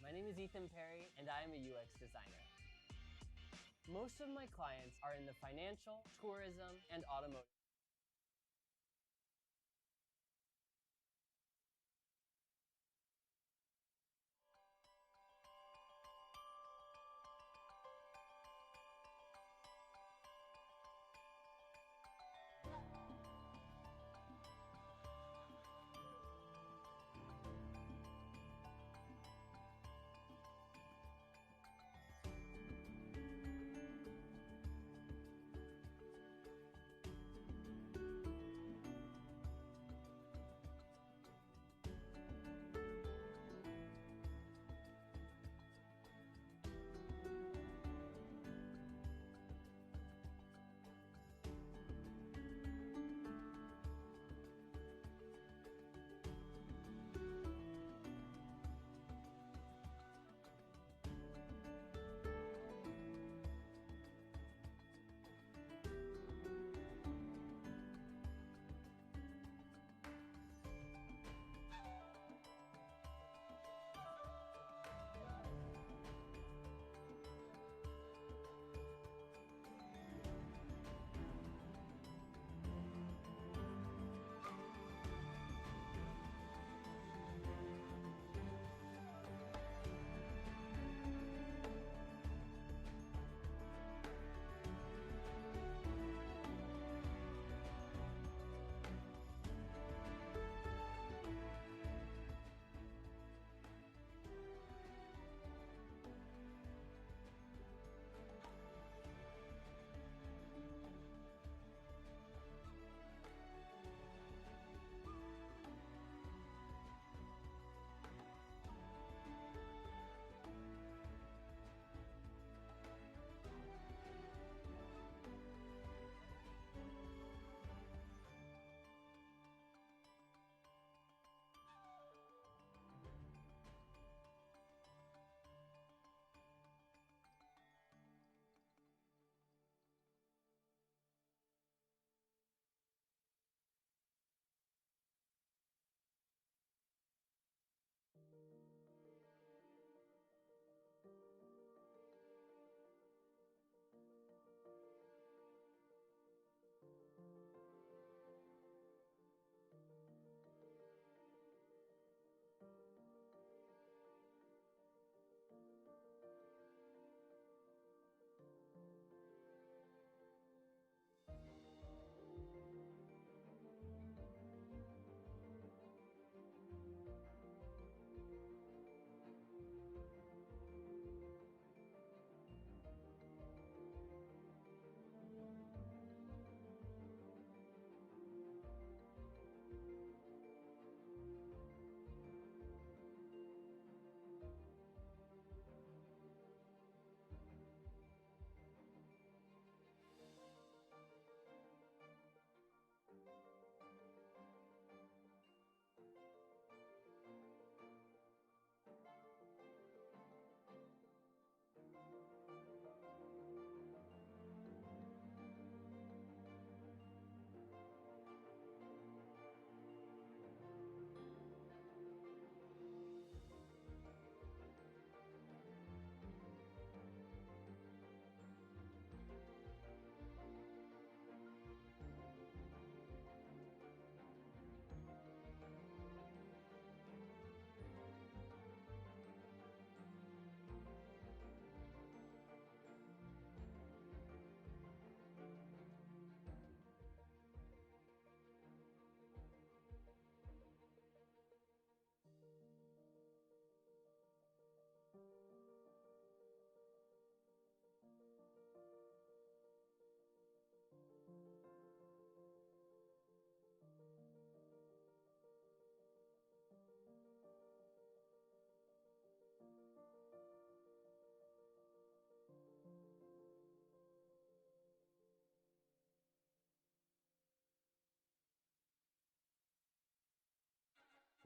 My name is Ethan Perry, and I am a UX designer. Most of my clients are in the financial, tourism, and automotive.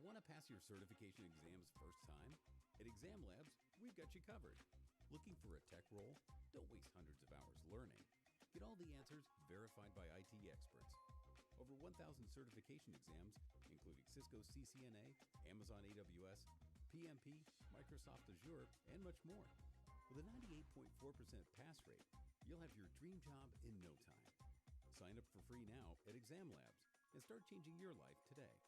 Want to pass your certification exams first time? At Exam Labs, we've got you covered. Looking for a tech role? Don't waste hundreds of hours learning. Get all the answers verified by IT experts. Over 1,000 certification exams, including Cisco CCNA, Amazon AWS, PMP, Microsoft Azure, and much more. With a 98.4% pass rate, you'll have your dream job in no time. Sign up for free now at Exam Labs and start changing your life today.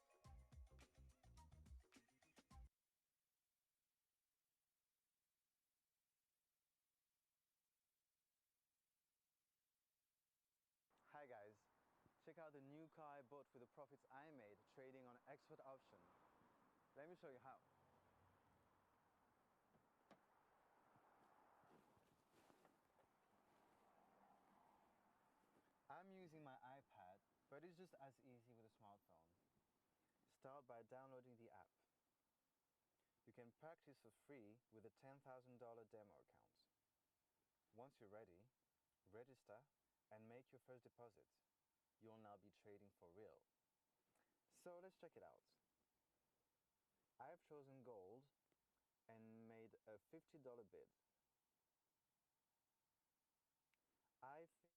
Hi guys, check out the new car I bought with the profits I made trading on expert option. Let me show you how. I'm using my iPad, but it's just as easy with a smartphone. Start by downloading the app. You can practice for free with a $10,000 demo account. Once you're ready, register and make your first deposit. You'll now be trading for real. So let's check it out. I've chosen gold and made a $50 bid. I think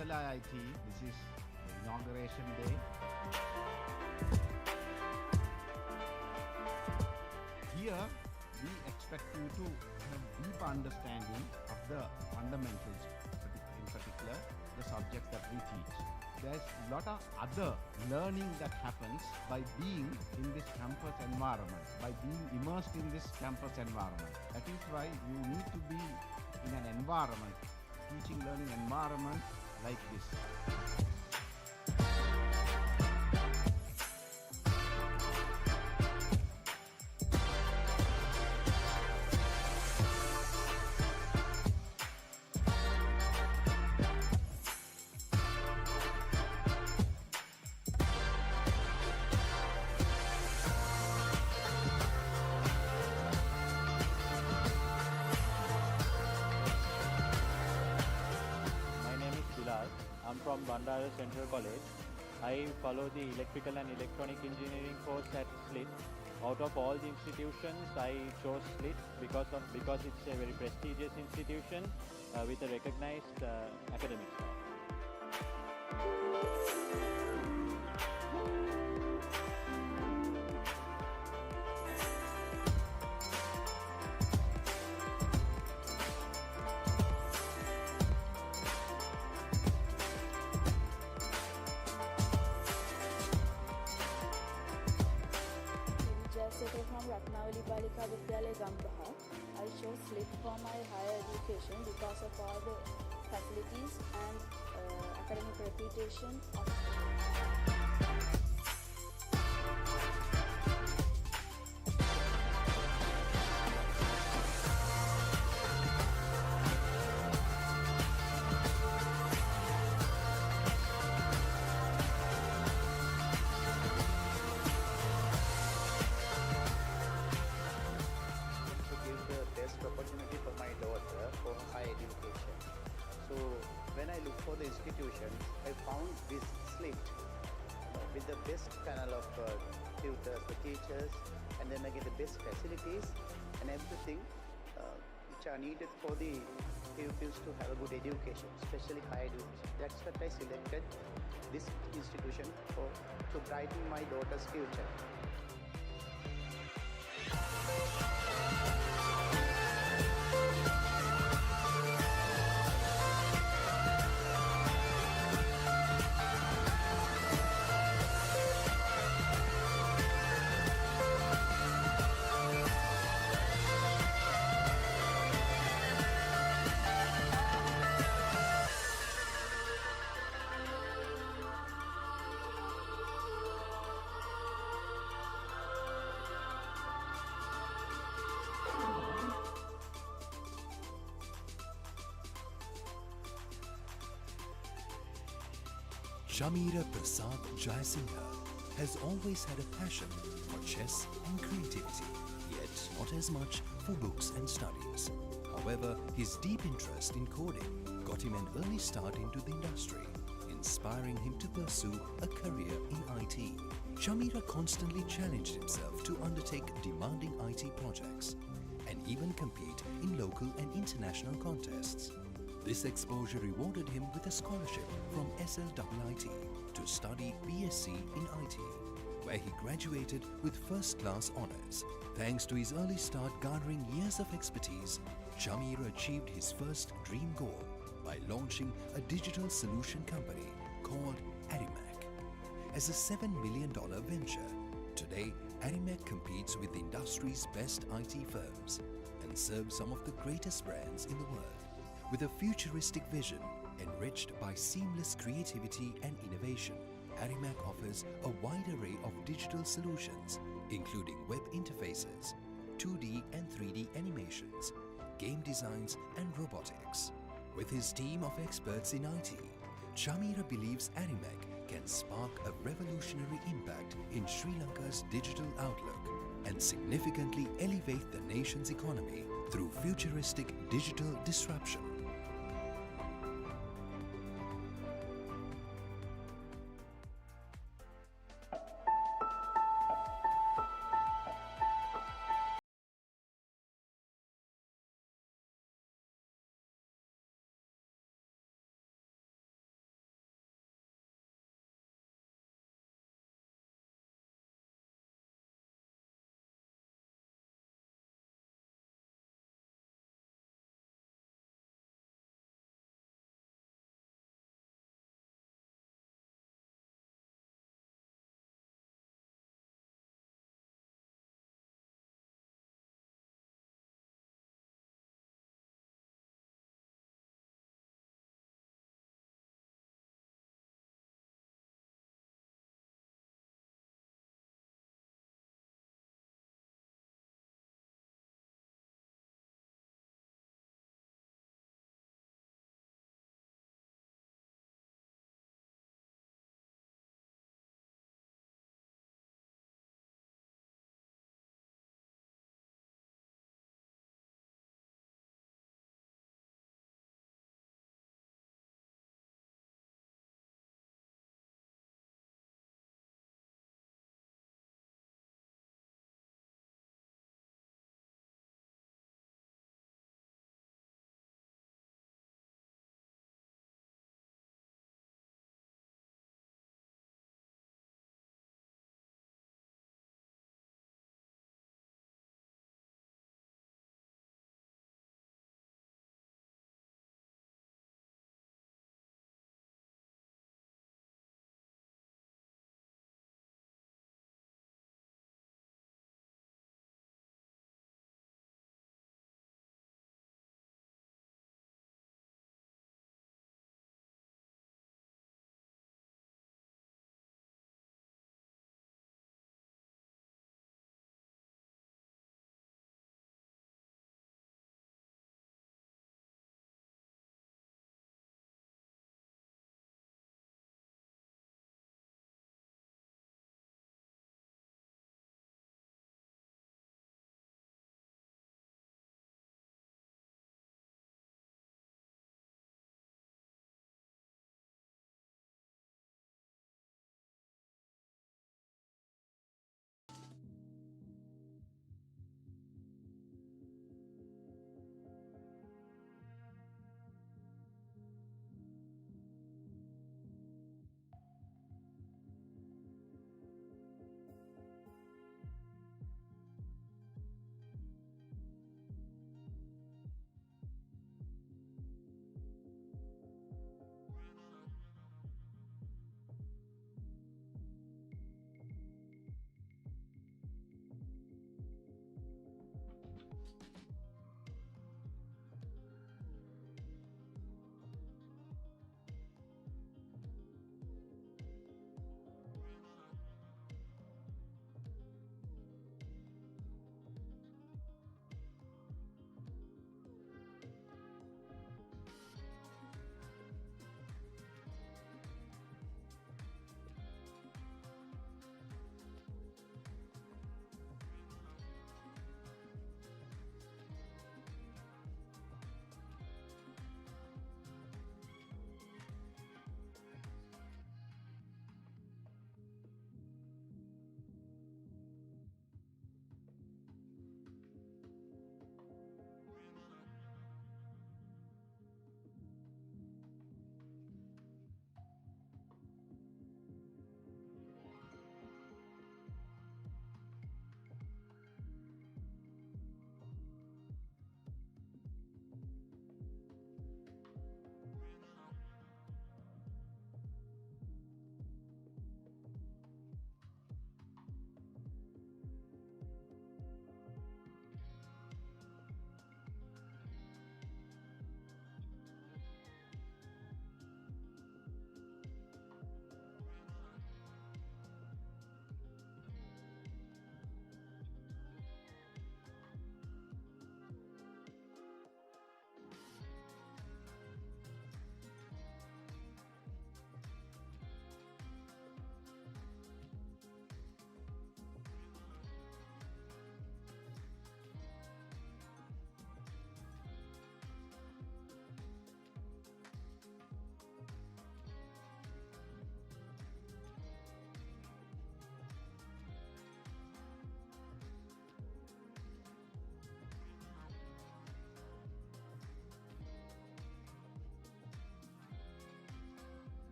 SLIIT. This is the inauguration day. Here, we expect you to have deep understanding of the fundamentals, in particular, the subjects that we teach. There's a lot of other learning that happens by being in this campus environment, by being immersed in this campus environment. That is why you need to be in an environment, teaching learning environment like this. I'm from Bandara Central College. I follow the electrical and electronic engineering course at SLIIT. Out of all the institutions, I chose SLIIT because it's a very prestigious institution with a recognized academic staff. From Ratnavali Balika Vidyalaya Gambaha. I chose SLIIT for my higher education because of all the facilities and academic reputation of opportunity for my daughter for higher education. So when I look for the institution, I found this SLIIT with the best panel of tutors, the teachers, and then again the best facilities and everything which are needed for the pupils to have a good education, especially higher education. That's what I selected this institution to brighten my daughter's future. Shamira Prasad Jayasinghe has always had a passion for chess and creativity, yet not as much for books and studies. However, his deep interest in coding got him an early start into the industry, inspiring him to pursue a career in IT. Shamira constantly challenged himself to undertake demanding IT projects and even compete in local and international contests. This exposure rewarded him with a scholarship from SLIIT to study BSc in IT, where he graduated with first-class honours. Thanks to his early start garnering years of expertise, Shamira achieved his first dream goal by launching a digital solution company called Arimac. As a $7 million venture, today Arimac competes with the industry's best IT firms and serves some of the greatest brands in the world. With a futuristic vision enriched by seamless creativity and innovation, Arimac offers a wide array of digital solutions, including web interfaces, 2D and 3D animations, game designs, and robotics. With his team of experts in IT, Shamira believes Arimac can spark a revolutionary impact in Sri Lanka's digital outlook and significantly elevate the nation's economy through futuristic digital disruption.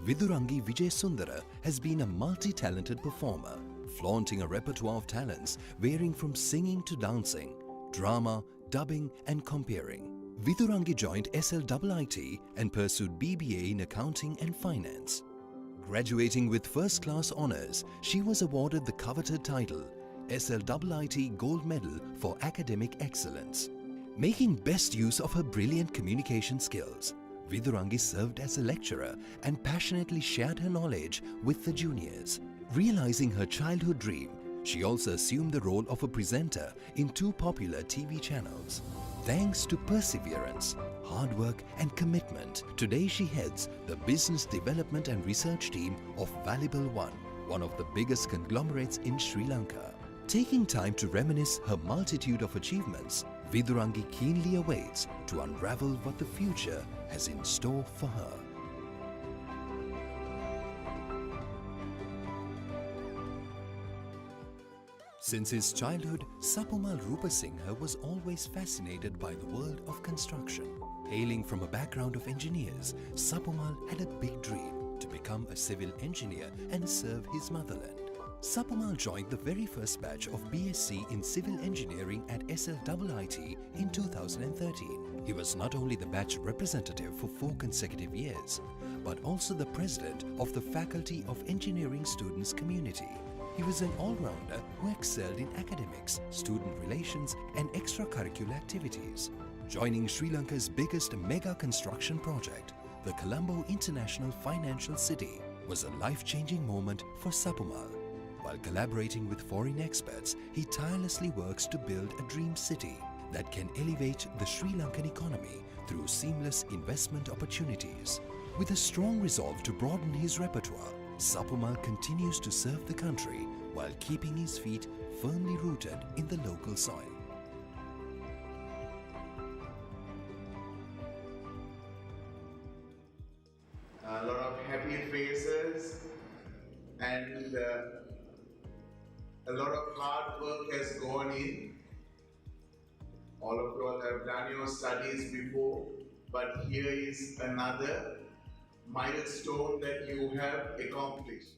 Vidurangi Vijay Sundara has been a multi-talented performer, flaunting a repertoire of talents varying from singing to dancing, drama, dubbing and comparing. Vidurangi joined SLIIT and pursued BBA in Accounting and Finance. Graduating with first-class honours, she was awarded the coveted title SLIIT Gold Medal for Academic Excellence. Making best use of her brilliant communication skills, Vidurangi served as a lecturer and passionately shared her knowledge with the juniors. Realizing her childhood dream, she also assumed the role of a presenter in 2 popular TV channels. Thanks to perseverance, hard work and commitment, today she heads the Business Development and Research team of Valuable one of the biggest conglomerates in Sri Lanka. Taking time to reminisce her multitude of achievements, Vidurangi keenly awaits to unravel what the future has in store for her. Since his childhood, Sapumal Rupasinghe was always fascinated by the world of construction. Hailing from a background of engineers, Sapumal had a big dream to become a civil engineer and serve his motherland. Sapumal joined the very first batch of BSc in Civil Engineering at SLIIT in 2013. He was not only the batch representative for 4 consecutive years, but also the president of the Faculty of Engineering Students Community. He was an all-rounder who excelled in academics, student relations and extracurricular activities. Joining Sri Lanka's biggest mega construction project, the Colombo International Financial City, was a life-changing moment for Sapumal. While collaborating with foreign experts, he tirelessly works to build a dream city that can elevate the Sri Lankan economy through seamless investment opportunities. With a strong resolve to broaden his repertoire, Sapumal continues to serve the country while keeping his feet firmly rooted in the local soil. A lot of happy faces and a lot of hard work has gone in. All of you all have done your studies before, but here is another milestone that you have accomplished.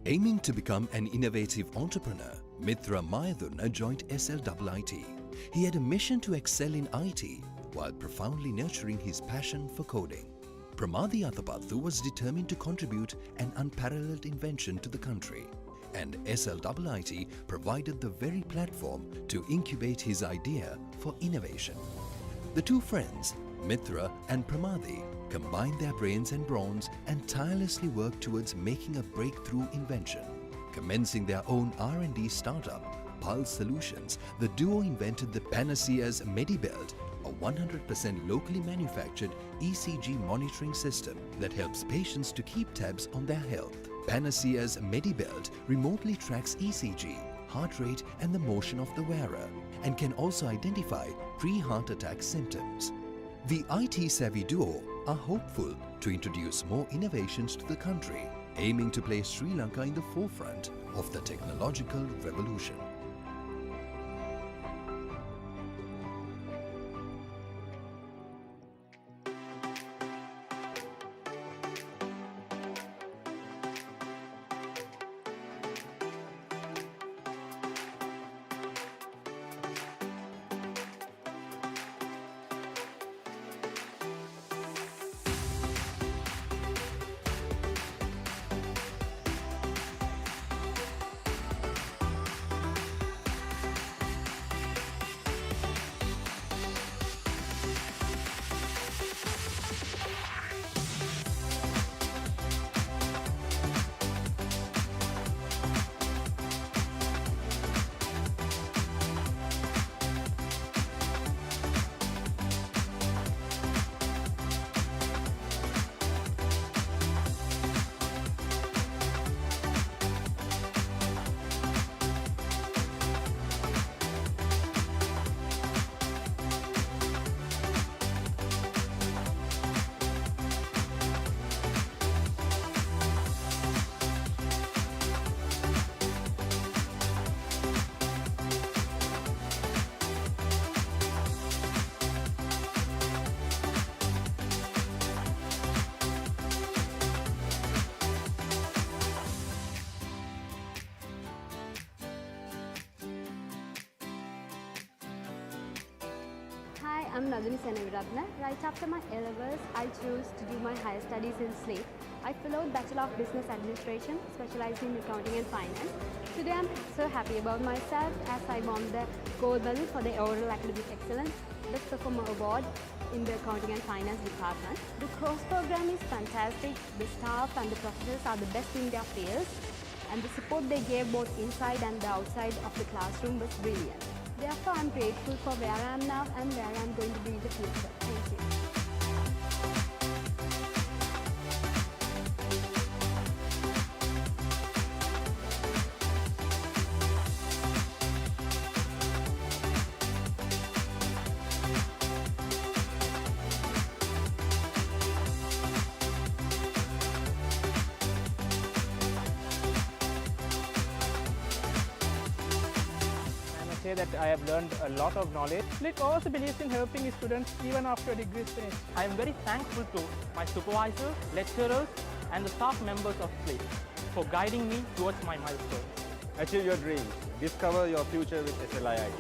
Aiming to become an innovative entrepreneur, Mitra Mayadunna joined SLIIT. He had a mission to excel in IT while profoundly nurturing his passion for coding. Pramadhi Athapathu was determined to contribute an unparalleled invention to the country, and SLIIT provided the very platform to incubate his idea for innovation. The two friends, Mitra and Pramadhi, combined their brains and brawns and tirelessly worked towards making a breakthrough invention. Commencing their own R&D startup, Pulse Solutions, the duo invented the Panacea's MediBelt, a 100% locally manufactured ECG monitoring system that helps patients to keep tabs on their health. Panacea's MediBelt remotely tracks ECG, heart rate and the motion of the wearer, and can also identify pre-heart attack symptoms. The IT-savvy duo are hopeful to introduce more innovations to the country, aiming to place Sri Lanka in the forefront of the technological revolution. Hi, I'm Nadini Senaviratna. Right after my A-levels, I chose to do my higher studies in SLIIT. I followed Bachelor of Business Administration, specializing in accounting and finance. Today I'm so happy about myself as I won the gold medal for the overall academic excellence, best performer award in the accounting and finance department. The course program is fantastic. The staff and the professors are the best in their fields, and the support they gave both inside and the outside of the classroom was brilliant. Therefore, I'm grateful for where I am now and where I'm going to be in the future. Thank you. Say that I have learned a lot of knowledge. SLIIT also believes in helping students even after degree is finished. I am very thankful to my supervisors, lecturers and the staff members of SLIIT for guiding me towards my milestones. Achieve your dreams. Discover your future with SLIIT.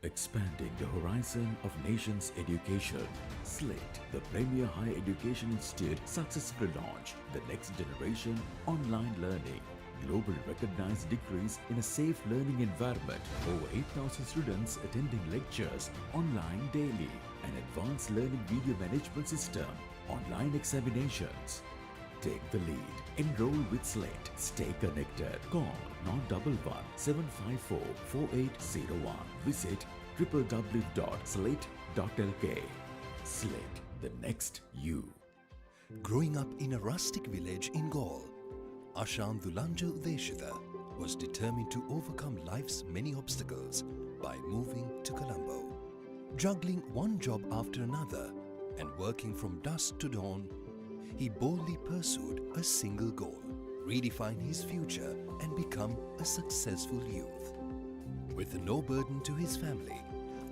Expanding the horizon of nation's education, SLIIT, the premier higher education institute, successfully launched the next generation online learning. Global recognized degrees in a safe learning environment. Over 8,000 students attending lectures online daily. An advanced learning video management system. Online examinations. Take the lead. Enroll with SLIIT. Stay connected. Call 911 754 4801. Visit www.sliit.lk. SLIIT, the next you. Growing up in a rustic village in Gaul, Ashan Dulanja Udeshita was determined to overcome life's many obstacles by moving to Colombo. Juggling one job after another and working from dusk to dawn, he boldly pursued a single goal: redefine his future and become a successful youth. With no burden to his family,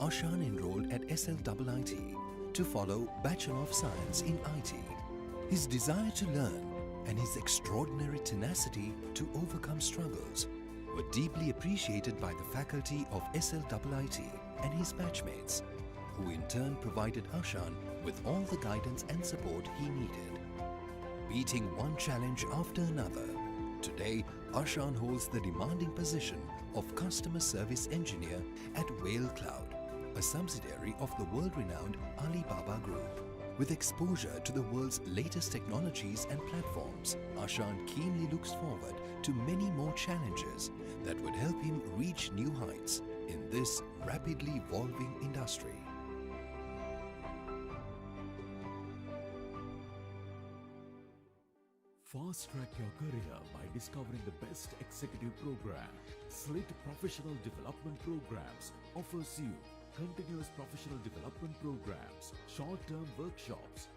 Ashan enrolled at SLIIT to follow Bachelor of Science in IT. His desire to learn and his extraordinary tenacity to overcome struggles were deeply appreciated by the faculty of SLIIT and his batchmates, who in turn provided Arshan with all the guidance and support he needed. Beating one challenge after another, today Arshan holds the demanding position of Customer Service Engineer at Whale Cloud, a subsidiary of the world-renowned Alibaba Group. With exposure to the world's latest technologies and platforms, Arshan keenly looks forward to many more challenges that would help him reach new heights in this rapidly evolving industry. Fast-track your career by discovering the best executive program. SLIIT Professional Development Programs offers you continuous professional development programs, short-term workshops,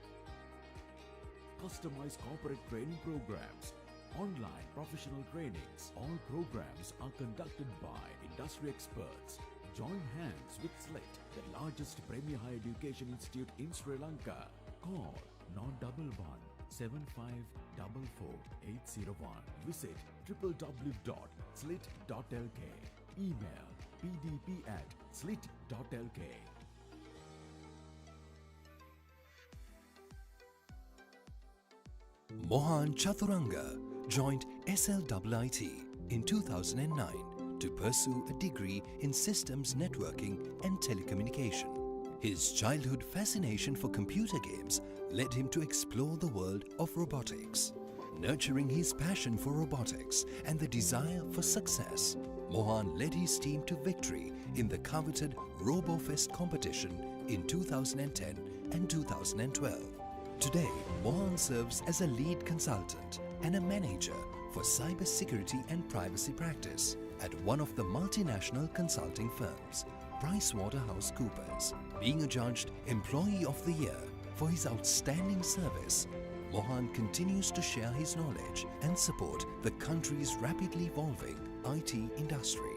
customized corporate training programs, online professional trainings. All programs are conducted by industry experts. Join hands with SLIIT, the largest premier higher education institute in Sri Lanka. Call 911-7544-801. Visit www.slit.lk. Email pdp@slit.lk. Mohan Chaturanga joined SLIIT in 2009 to pursue a degree in Systems Networking and Telecommunication. His childhood fascination for computer games led him to explore the world of robotics. Nurturing his passion for robotics and the desire for success, Mohan led his team to victory in the coveted RoboFest competition in 2010 and 2012. Today, Mohan serves as a lead consultant and a manager for cybersecurity and privacy practice at one of the multinational consulting firms, PricewaterhouseCoopers. Being adjudged Employee of the Year for his outstanding service, Mohan continues to share his knowledge and support the country's rapidly evolving IT industry.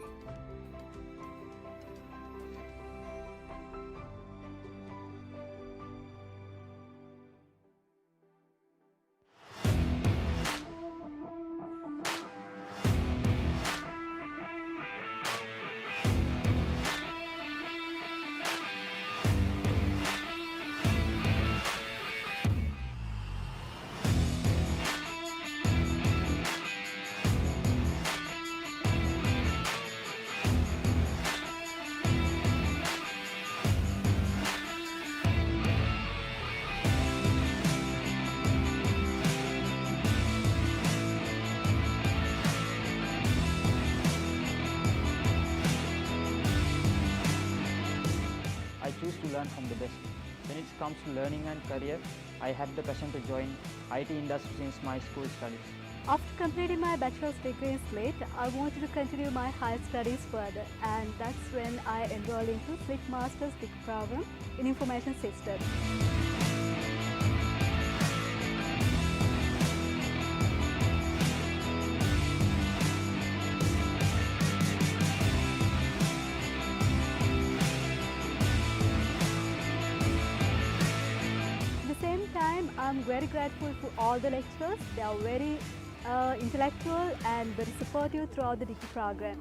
I choose to learn from the best. When it comes to learning and career, I had the passion to join IT industry since my school studies. After completing my bachelor's degree in SLIIT, I wanted to continue my higher studies further, and that's when I enrolled into SLIIT Master's degree program in Information Systems. I'm very grateful for all the lecturers. They are very intellectual and very supportive throughout the degree program.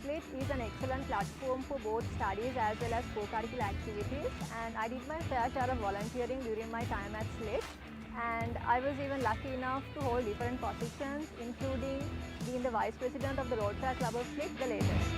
SLIIT is an excellent platform for both studies as well as co-curricular activities, and I did my fair share of volunteering during my time at SLIIT. And I was even lucky enough to hold different positions, including being the Vice President of the Road Fair Club of SLIIT, the latest.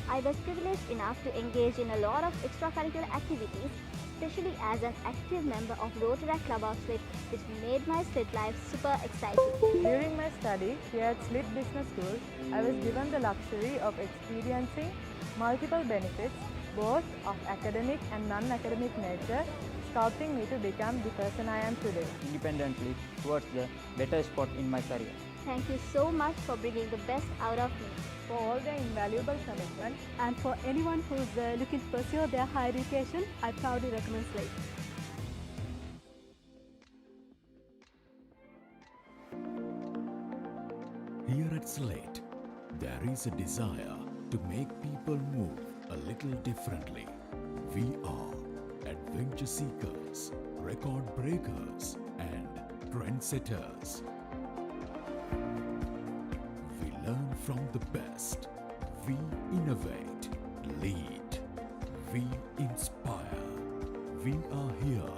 I was privileged enough to engage in a lot of extracurricular activities, especially as an active member of Rotaract Club of SLIIT, which made my SLIIT life super exciting. During my study here at SLIIT Business School, I was given the luxury of experiencing multiple benefits, both of academic and non-academic nature, sculpting me to become the person I am today. Independently towards the better spot in my career. Thank you so much for bringing the best out of me. For all their invaluable commitment, And for anyone who's looking to pursue their higher education, I proudly recommend SLIIT. Here at SLIIT, there is a desire to make people move a little differently. We are adventure seekers, record breakers, and trendsetters. We learn from the best. We innovate, lead. We inspire. We are here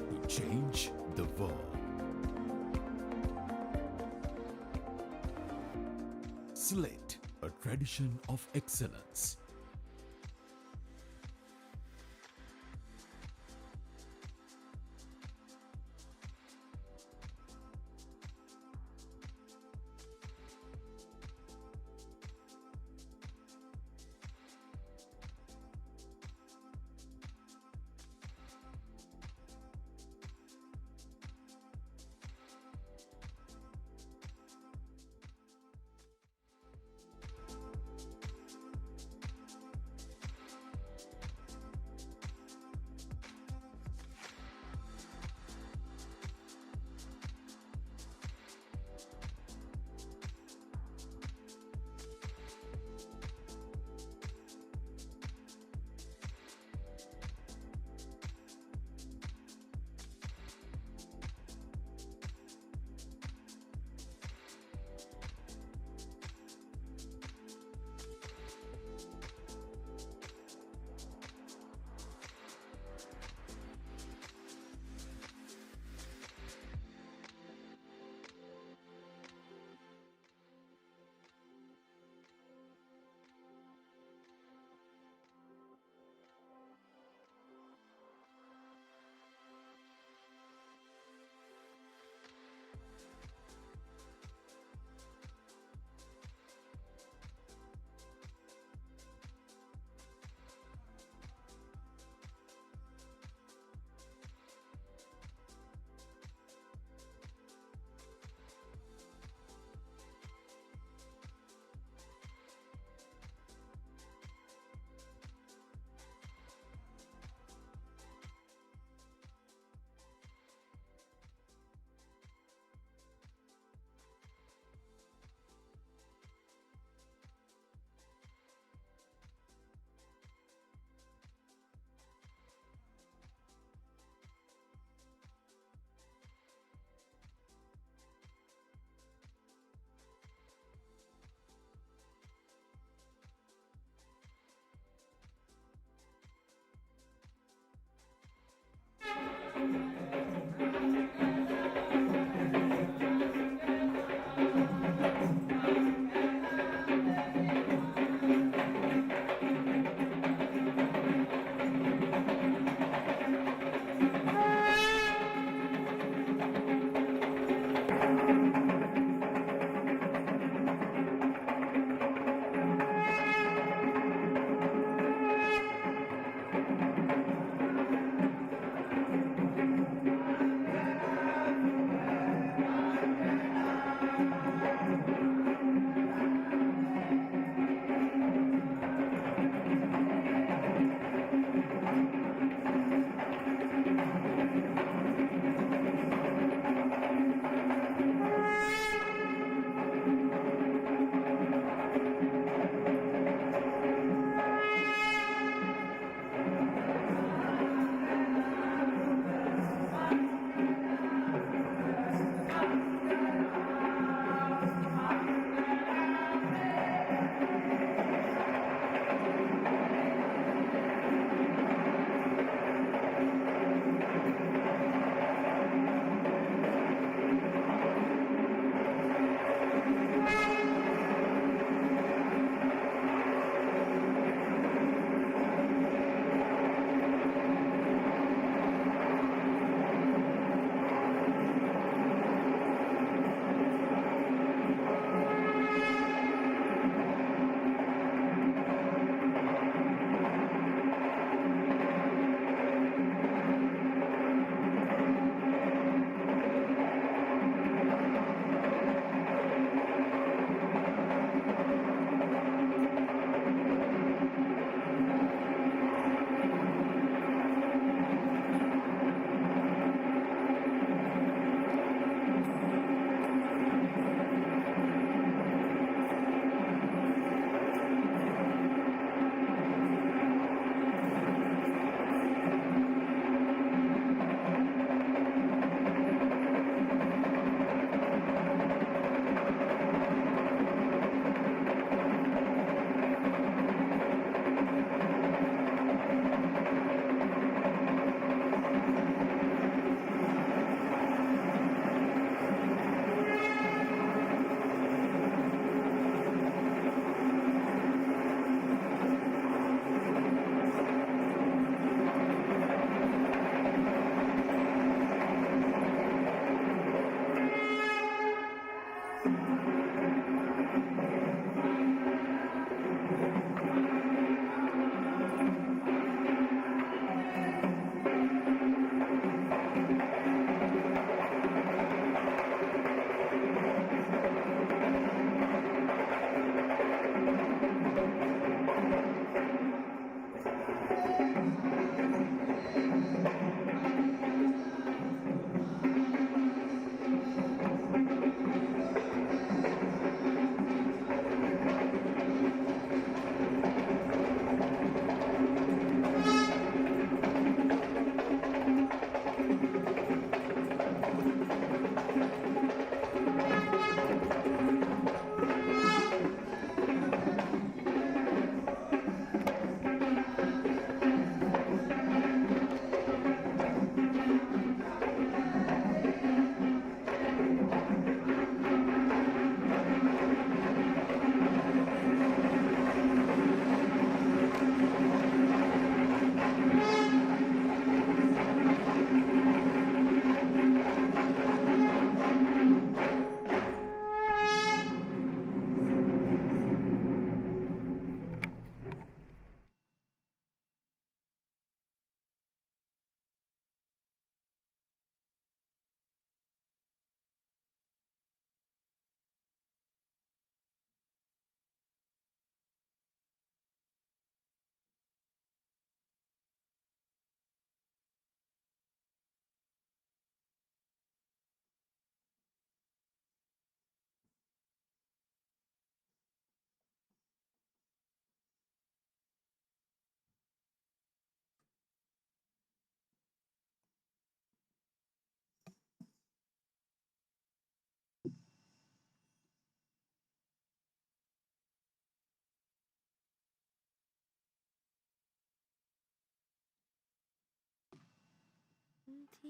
to change the world. SLIIT, a tradition of excellence.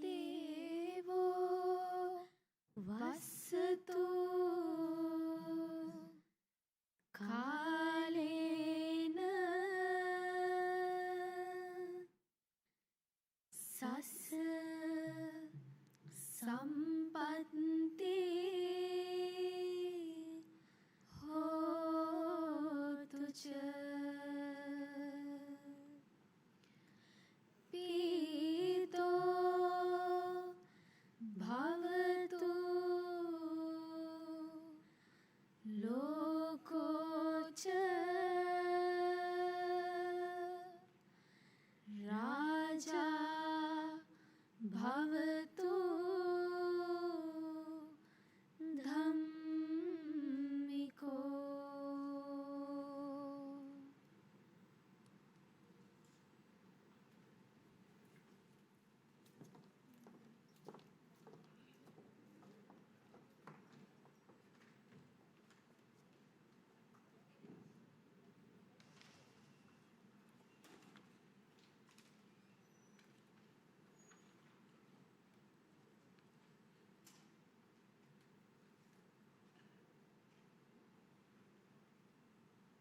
देवो वसतु कालेन सस सम्पत्ति होतु च पीतो भवतु लोको च राजा भवतु धम्मिको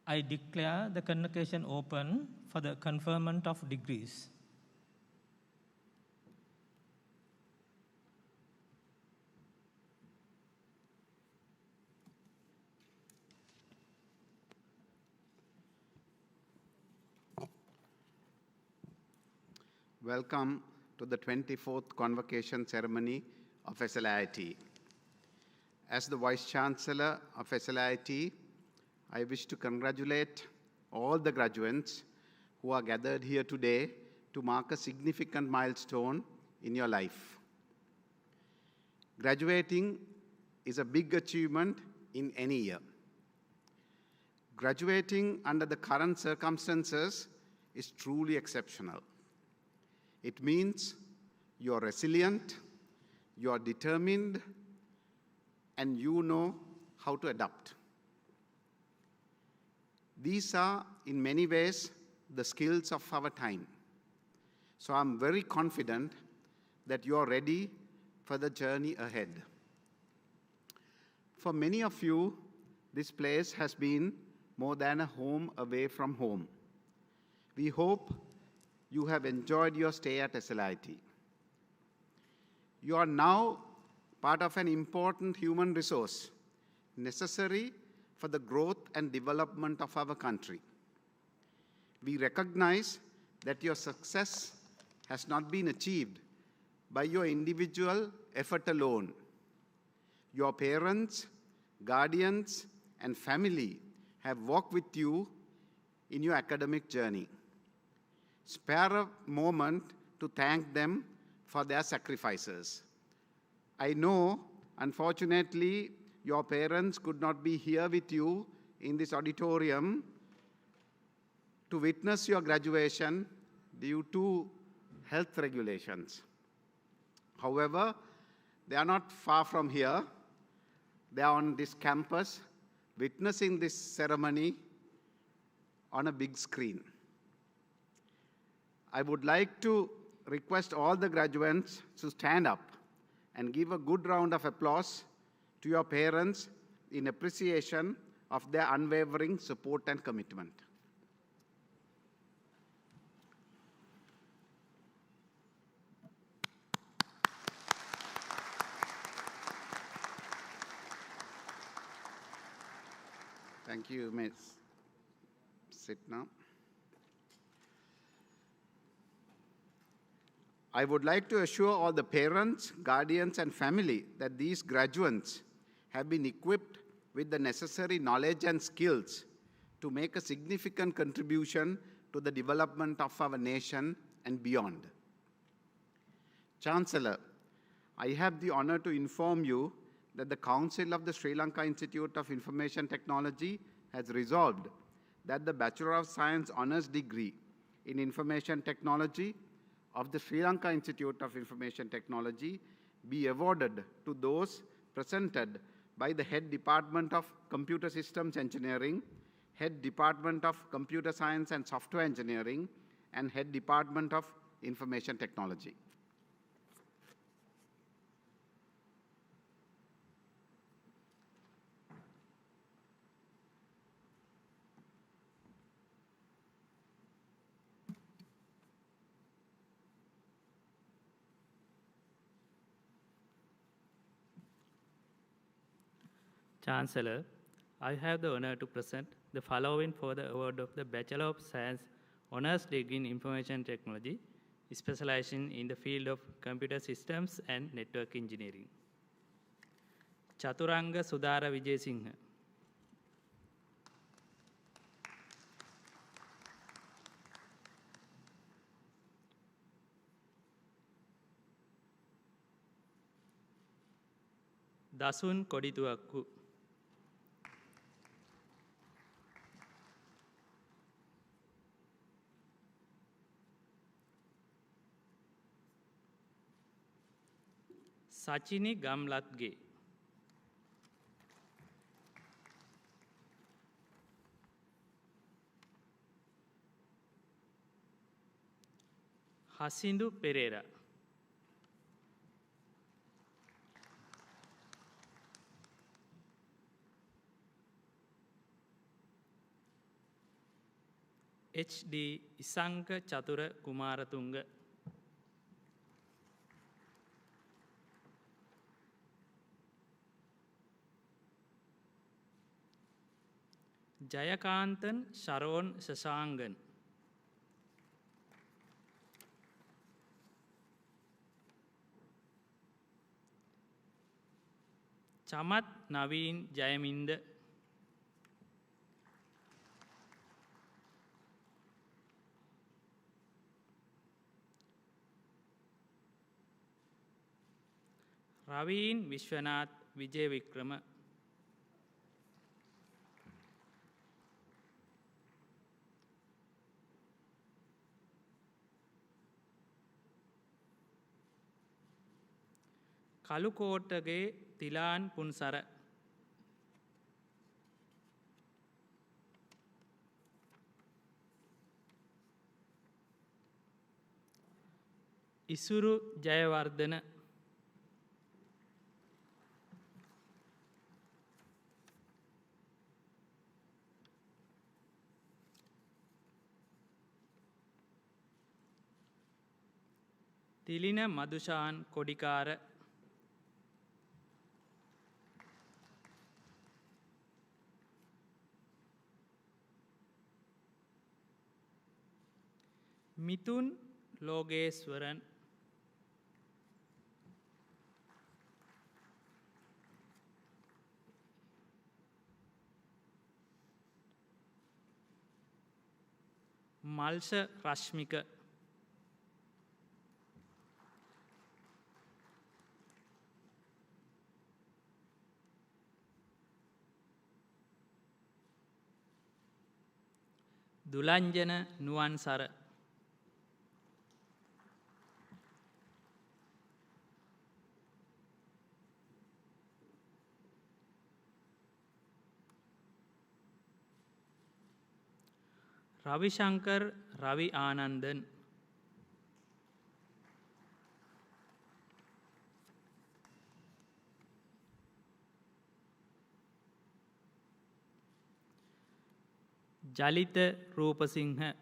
I declare the convocation open for the conferment of degrees. Welcome to the 24th Convocation ceremony of SLIIT. As the Vice Chancellor of SLIIT, I wish to congratulate all the graduates who are gathered here today to mark a significant milestone in your life. Graduating is a big achievement in any year. Graduating under the current circumstances is truly exceptional. It means you're resilient, you're determined, and you know how to adapt. These are, in many ways, the skills of our time. So I'm very confident that you're ready for the journey ahead. For many of you, this place has been more than a home away from home. We hope you have enjoyed your stay at SLIIT. You are now part of an important human resource necessary for the growth and development of our country. We recognize that your success has not been achieved by your individual effort alone. Your parents, guardians, and family have walked with you in your academic journey. Spare a moment to thank them for their sacrifices. I know, unfortunately, your parents could not be here with you in this auditorium to witness your graduation due to health regulations. However, they are not far from here. They are on this campus witnessing this ceremony on a big screen. I would like to request all the graduates to stand up and give a good round of applause to your parents in appreciation of their unwavering support and commitment. Thank you, Miss. Sit now. I would like to assure all the parents, guardians, and family that these graduates have been equipped with the necessary knowledge and skills to make a significant contribution to the development of our nation and beyond. Chancellor, I have the honor to inform you that the Council of the Sri Lanka Institute of Information Technology has resolved that the Bachelor of Science Honours degree in Information Technology of the Sri Lanka Institute of Information Technology be awarded to those presented by the Head Department of Computer Systems Engineering, Head Department of Computer Science and Software Engineering, and Head Department of Information Technology. Chancellor, I have the honor to present the following for the award of the Bachelor of Science Honours degree in Information Technology, specializing in the field of computer systems and network engineering. Chaturanga Sudara Vijayasinghe. Dasun Kodituakku. Sachini Gamlatge. Hasindu Pereira. HD Isanka Chatura Kumaratunga. Jayakantan Sharon Sasangan. Chamat Naveen Jayaminda. Raveen Vishwanath Vijay Vikrama. Kalukotage Tilan Punsara. Isuru Jayawardena. Tilina Madushan Kodikara. Mithun Logeswaran. Malsha Rashmika. Dulanjana Nuansara. Ravi Shankar Ravi Anandan. Jalita Rupasinghe.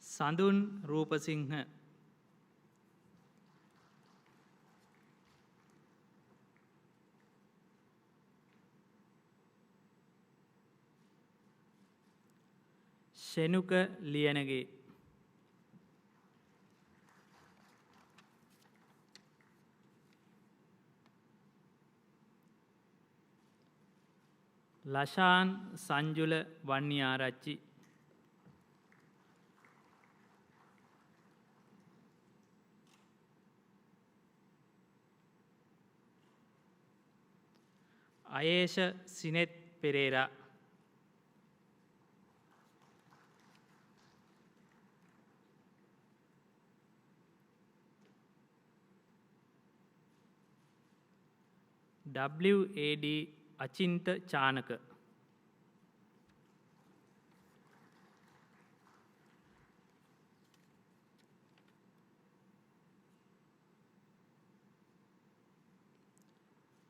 Sandun Rupasinghe. Shenuka Liyanage. Lashan Sanjula Vanniyarachi. Ayesha Sinet Pereira. WAD Achinta Chanaka.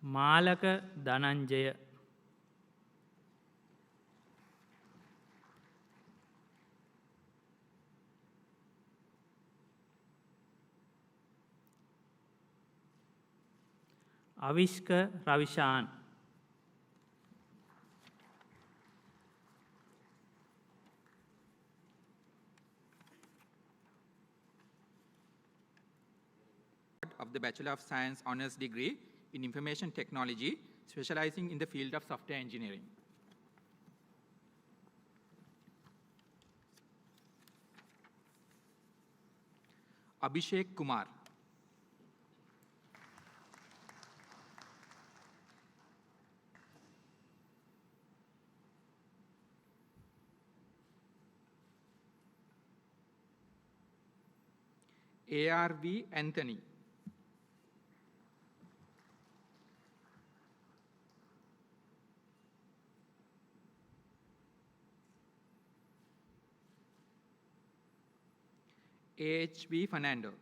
Malaka Dhananjaya. Avishka Ravishan. Of the Bachelor of Science Honours degree in Information Technology, specializing in the field of software engineering. Abhishek Kumar. ARV Anthony. AHB Fernando.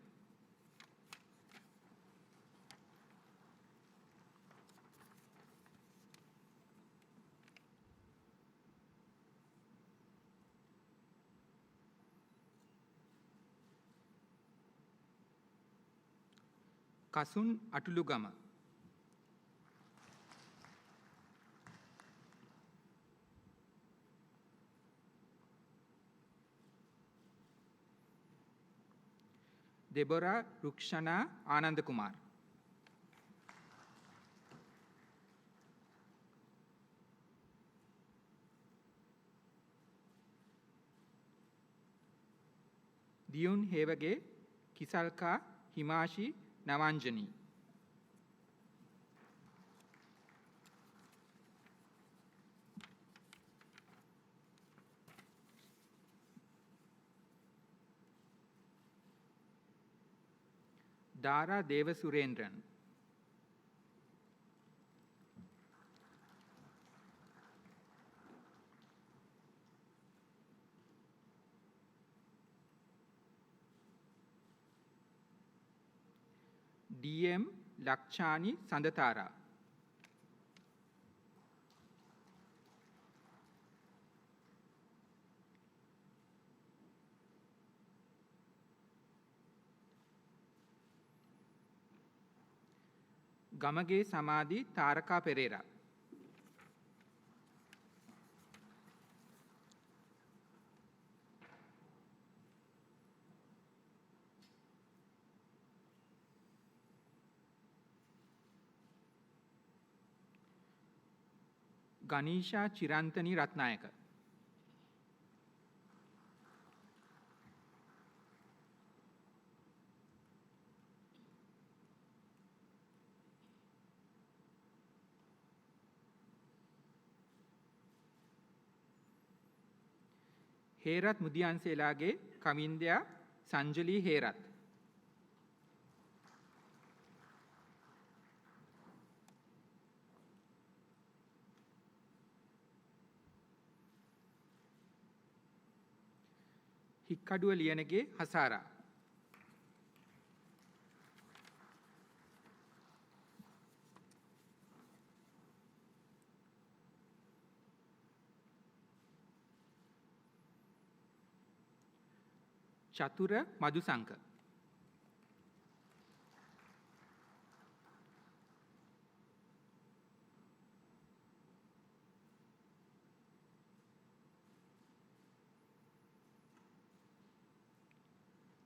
Kasun Atulugama. Deborah Rukshana Anandakumar. Diyun Hevage Kisalka Himashi Navanjani. Dara Devasurendran. DM Lakshani Sandatara. Gamage Samadhi Taraka Pereira. Ganesha Chirantani Ratnayaka. Herath Mudiyanselage Kavindya Sanjali Herath. Hikkaduwa Liyanage Hasara. Chatura Madhusanka.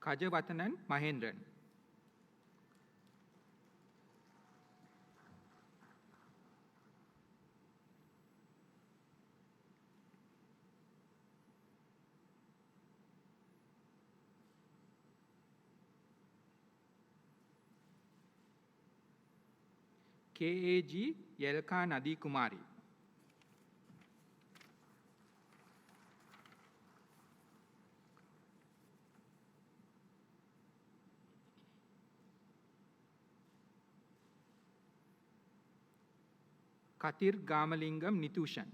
Kajawatanan Mahendran. KAG Yelka Nadi Kumari. Katir Gamalingam Nitushan.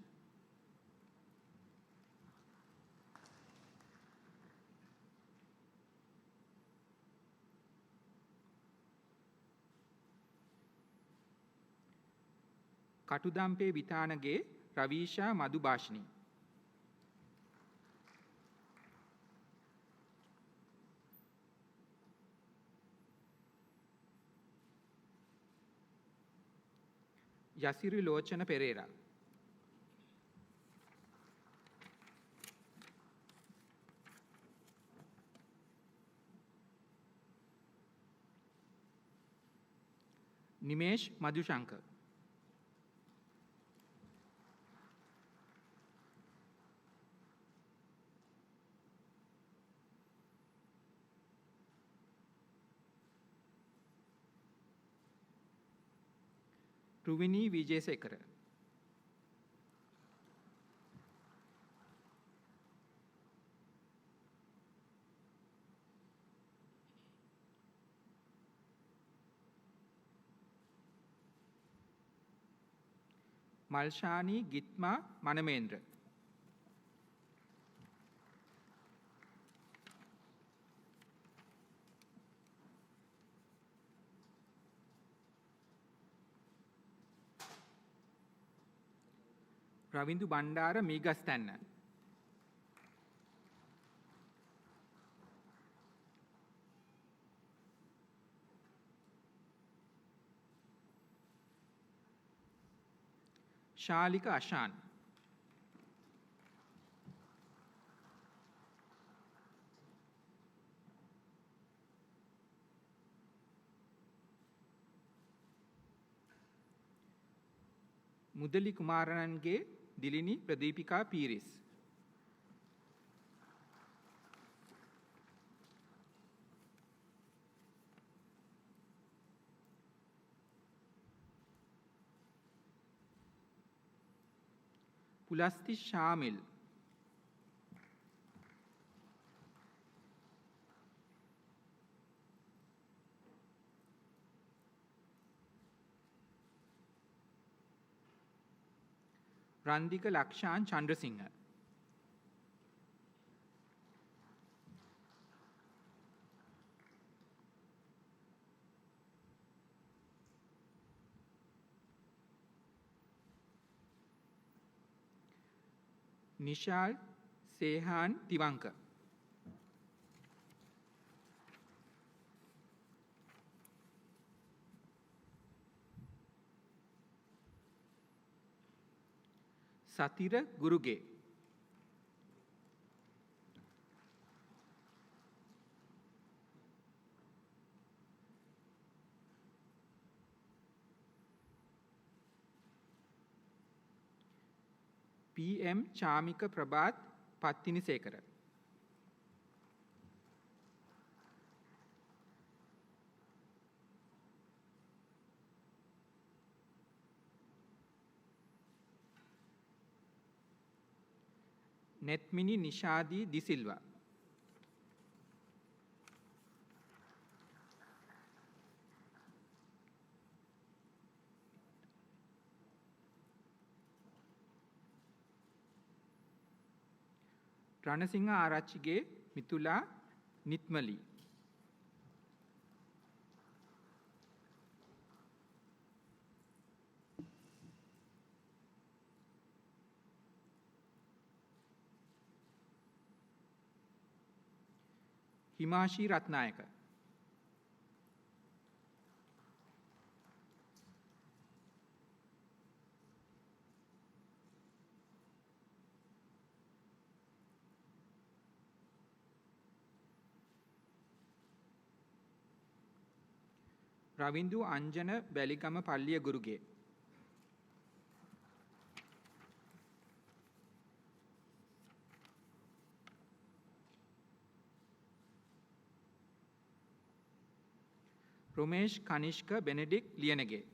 Katudampe Vitanage Ravisha Madhubashini. Yasiri Lochana Pereira. Nimesh Madhushankar. Ruvini Vijayasekara. Malshani Gitma Manamendra. Ravindu Bandara Megastanna. Shalika Ashan. Mudali Kumaranange Dilini Pradeepika Piris. Pulasti Shamil. Randika Lakshan Chandrasinghe. Nishal Sehan Tiwanka. Satira Guruge. PM Chamika Prabhat Pattini Sekara. Netmini Nishadi Di Silva. Ranasingha Arachige Mithula Nitmali. Himashi Ratnayaka. Ravindu Anjana Beligama Palliya Guruge. Romesh Kanishka Benedict Lienege.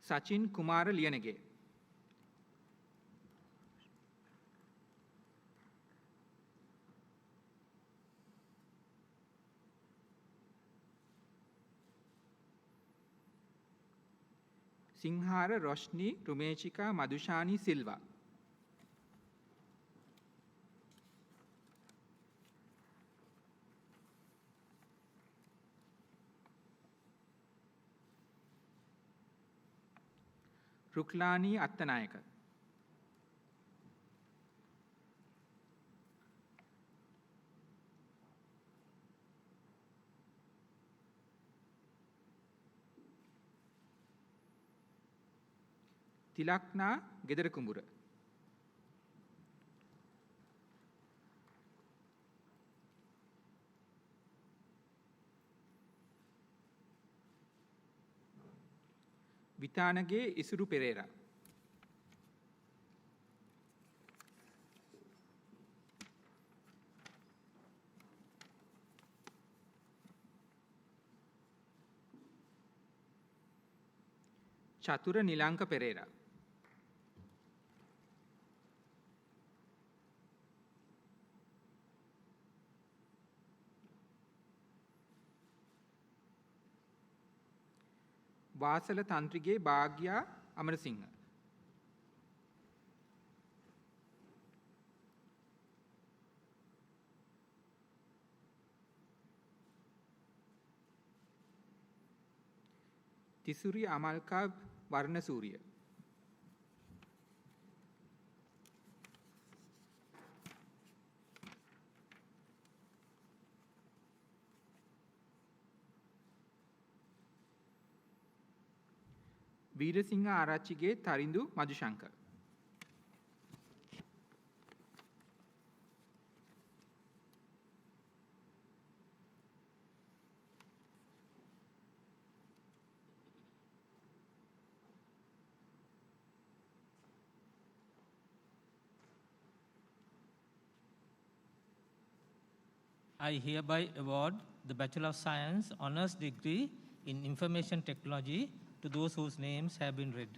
Sachin Kumar Lienege. Singhara Roshni Rumechika Madhushani Silva. Ruklani Attanayaka. තිලක්නා ගෙදර කුඹුර. විතානගේ ඉසුරු පෙරේරා. චතුර නිලංක පෙරේරා. වාසල තන්ත්‍රිගේ භාග්‍යා Amarasinghe. තිසුරි අමල්කා Warnasuriya. Weerasinghe Arachchige Tharindu Madushanka. I hereby award the Bachelor of Science Honours degree in Information Technology to those whose names have been read.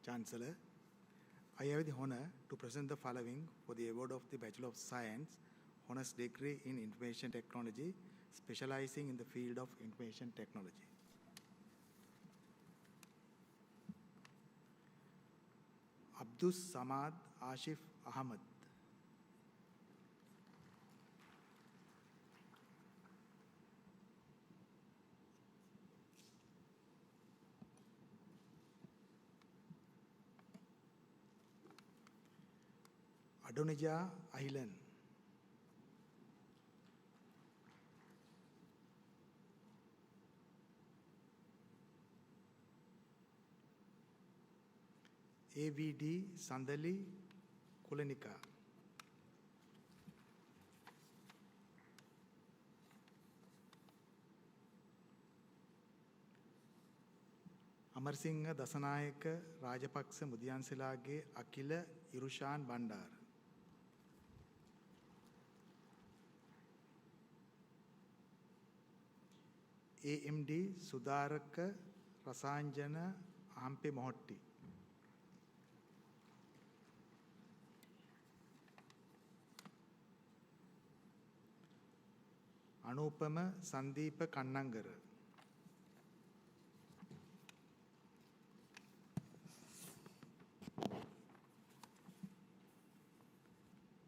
Chancellor, I have the honor to present the following for the award of the Bachelor of Science Honours degree in Information Technology, specializing in the field of Information Technology. Abdus Samad Ashif Ahmad. Adonija Ahilan. AVD Sandali Kulanika. Amarsinga Dasanayaka Rajapaksa Mudyansilage Akila Irushan Bandar. AMD Sudaraka Rasanjana Ampe Mohotti. Anupama Sandeepa Kannangara.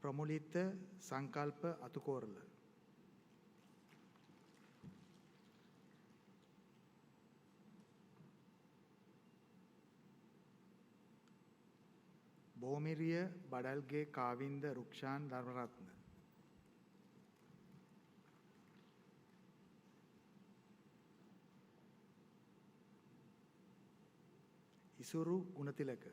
Pramulita Sankalpa Atukorla. Bomiriya Badalge Kavinda Rukshan Dharmaratna. Isuru Gunatilaka.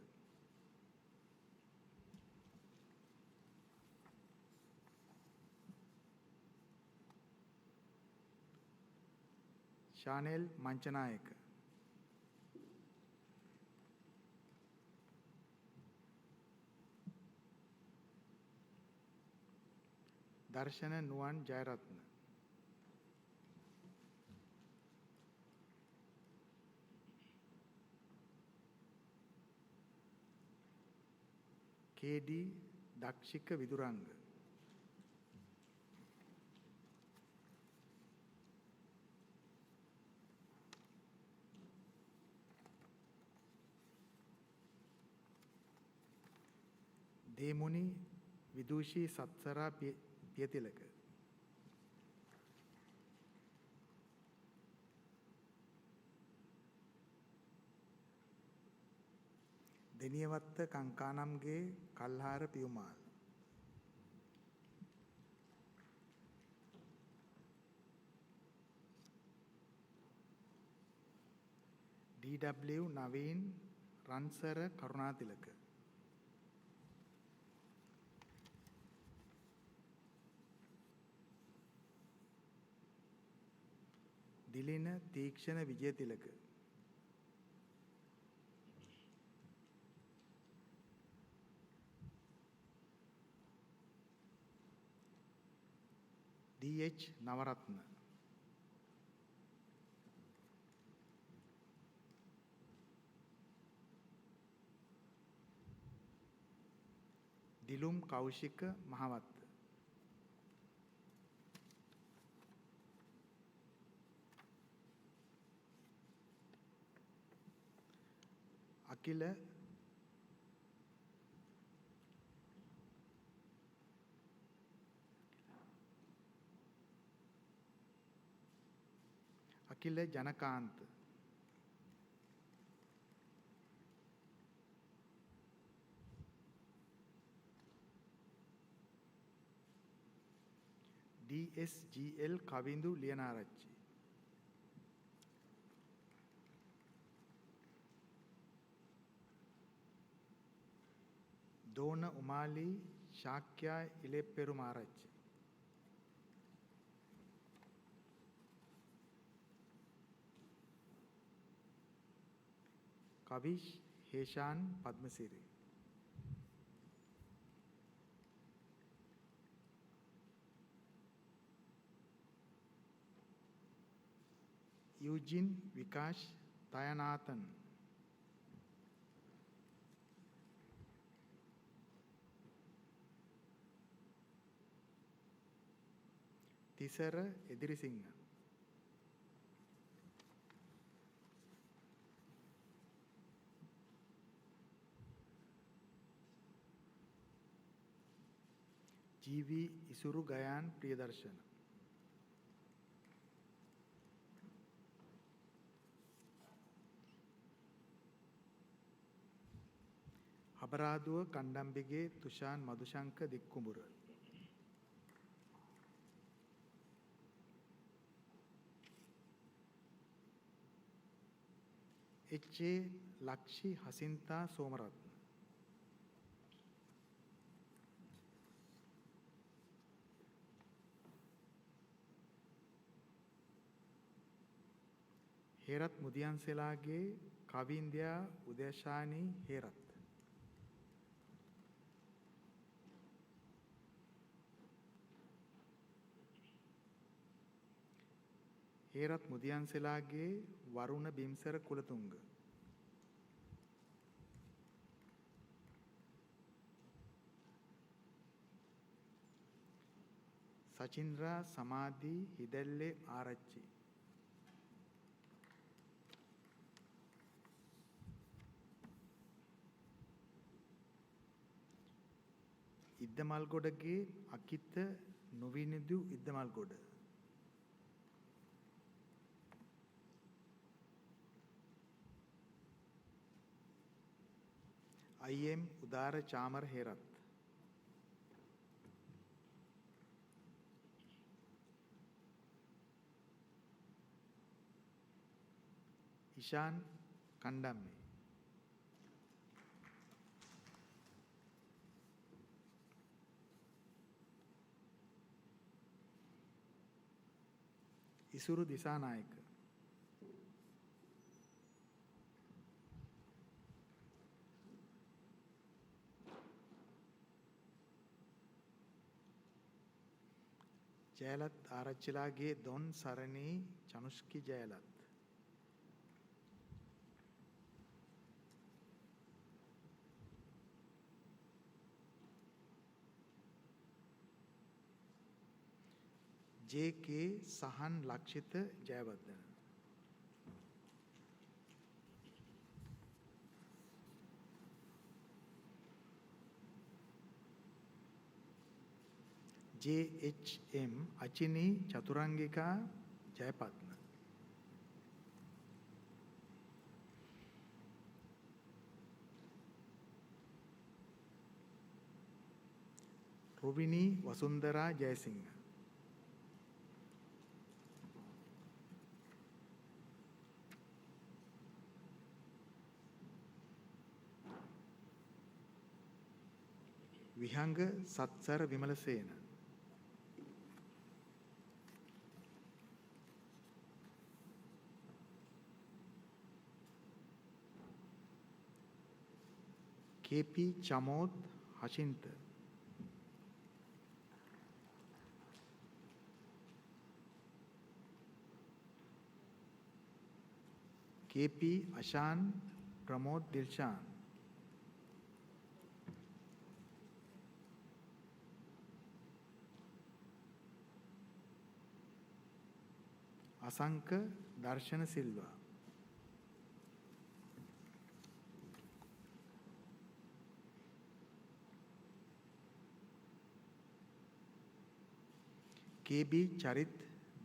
Chanel Manchanayaka. Darshana Nuwan Jayaratna. KD Dakshika Viduranga. Demuni Vidushi Satsara Pietilaka. Deniyavatta Kankanamge Kalhara Piyumal. D.W. Naveen Ransara Karunatilaka. Dilina Teekshana Vijayatilaka. D.H. Navaratna. Dilum Kaushika Mahavat. Akila Janakant. DSGL Kavindu Lianarachi. Dona Umali Shakya Ilepperumarachi. Kavish Heshan Padmasiri. Eugene Vikash Tayanathan. Tisara Edirisingha. GV Isuru Gayan Priyadarshana. Habaraduwa Kandambige Tushan Madhushanka Dikkumbura. H.A. Lakshi Hasinta Somaratna. Herat Mudiyanselage Kavindya Udeshani Herat. Herat Mudiyanselage Varuna Bimsara Kulatunga. Sachindra Samadhi Hidelle Arachi. Iddamalgodage Akita Novinidu Iddamalgoda. I.M. Udara Chamar Herat. Ishan Kandame. Isuru Disanayaka. Jayalat Arachilage Don Sarani Chanushki Jayalat. J.K. Sahan Lakshita Jayavardhan. J.H.M. Achini Chaturangika Jayapatna. Rubini Vasundara Jayasinghe. Vihanga Satsara Vimalasena. KP Chamod Hashinta. KP Ashan Pramod Dilshan. Asanka Darshana Silva. KB Charit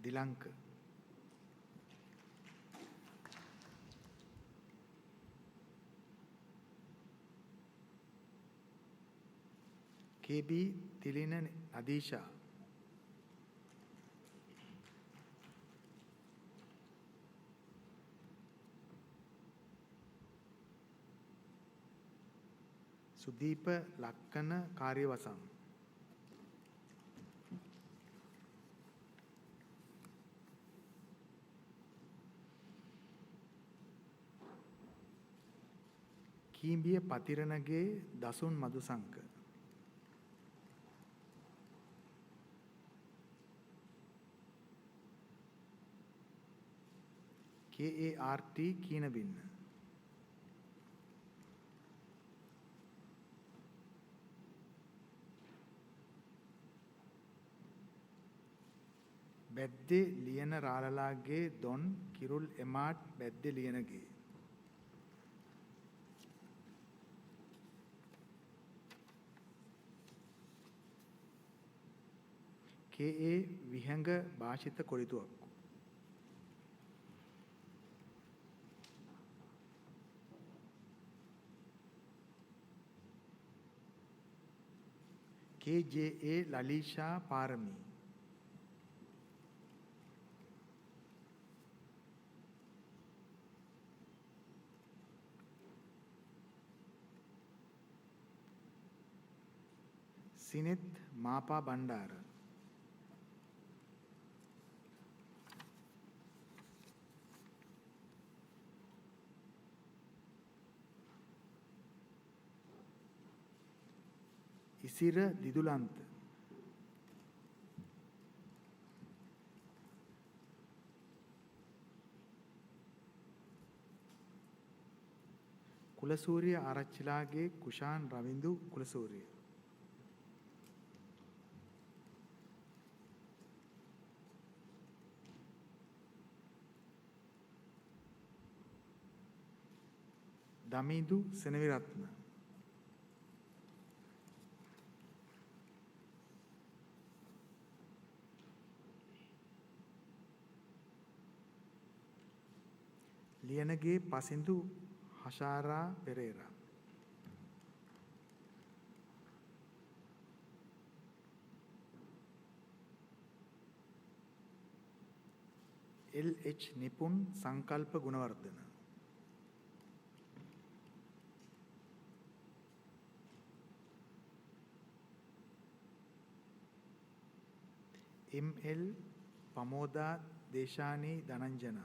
Dilanka. KB Tilina Adisha. Sudeepa Lakkana Karyavasam. Kimbiya Patiranage Dasun Madhusanka. KART Keenabin. Bedde Liana Ralalage Don Kirul Emat Bedde Lianage. KA Vihanga Bashita Korituak. KJA Lalisha Parami. Sinith Mapa Bandara. Isira Didulanta. Kulasuriya Arachilage Kushan Ravindu Kulasuriya. Damidu Senaviratna. Lianage Pasindu Hashara Pereira. LH Nipun Sankalpa Gunawardana. ML Pamoda Deshani Dhananjana.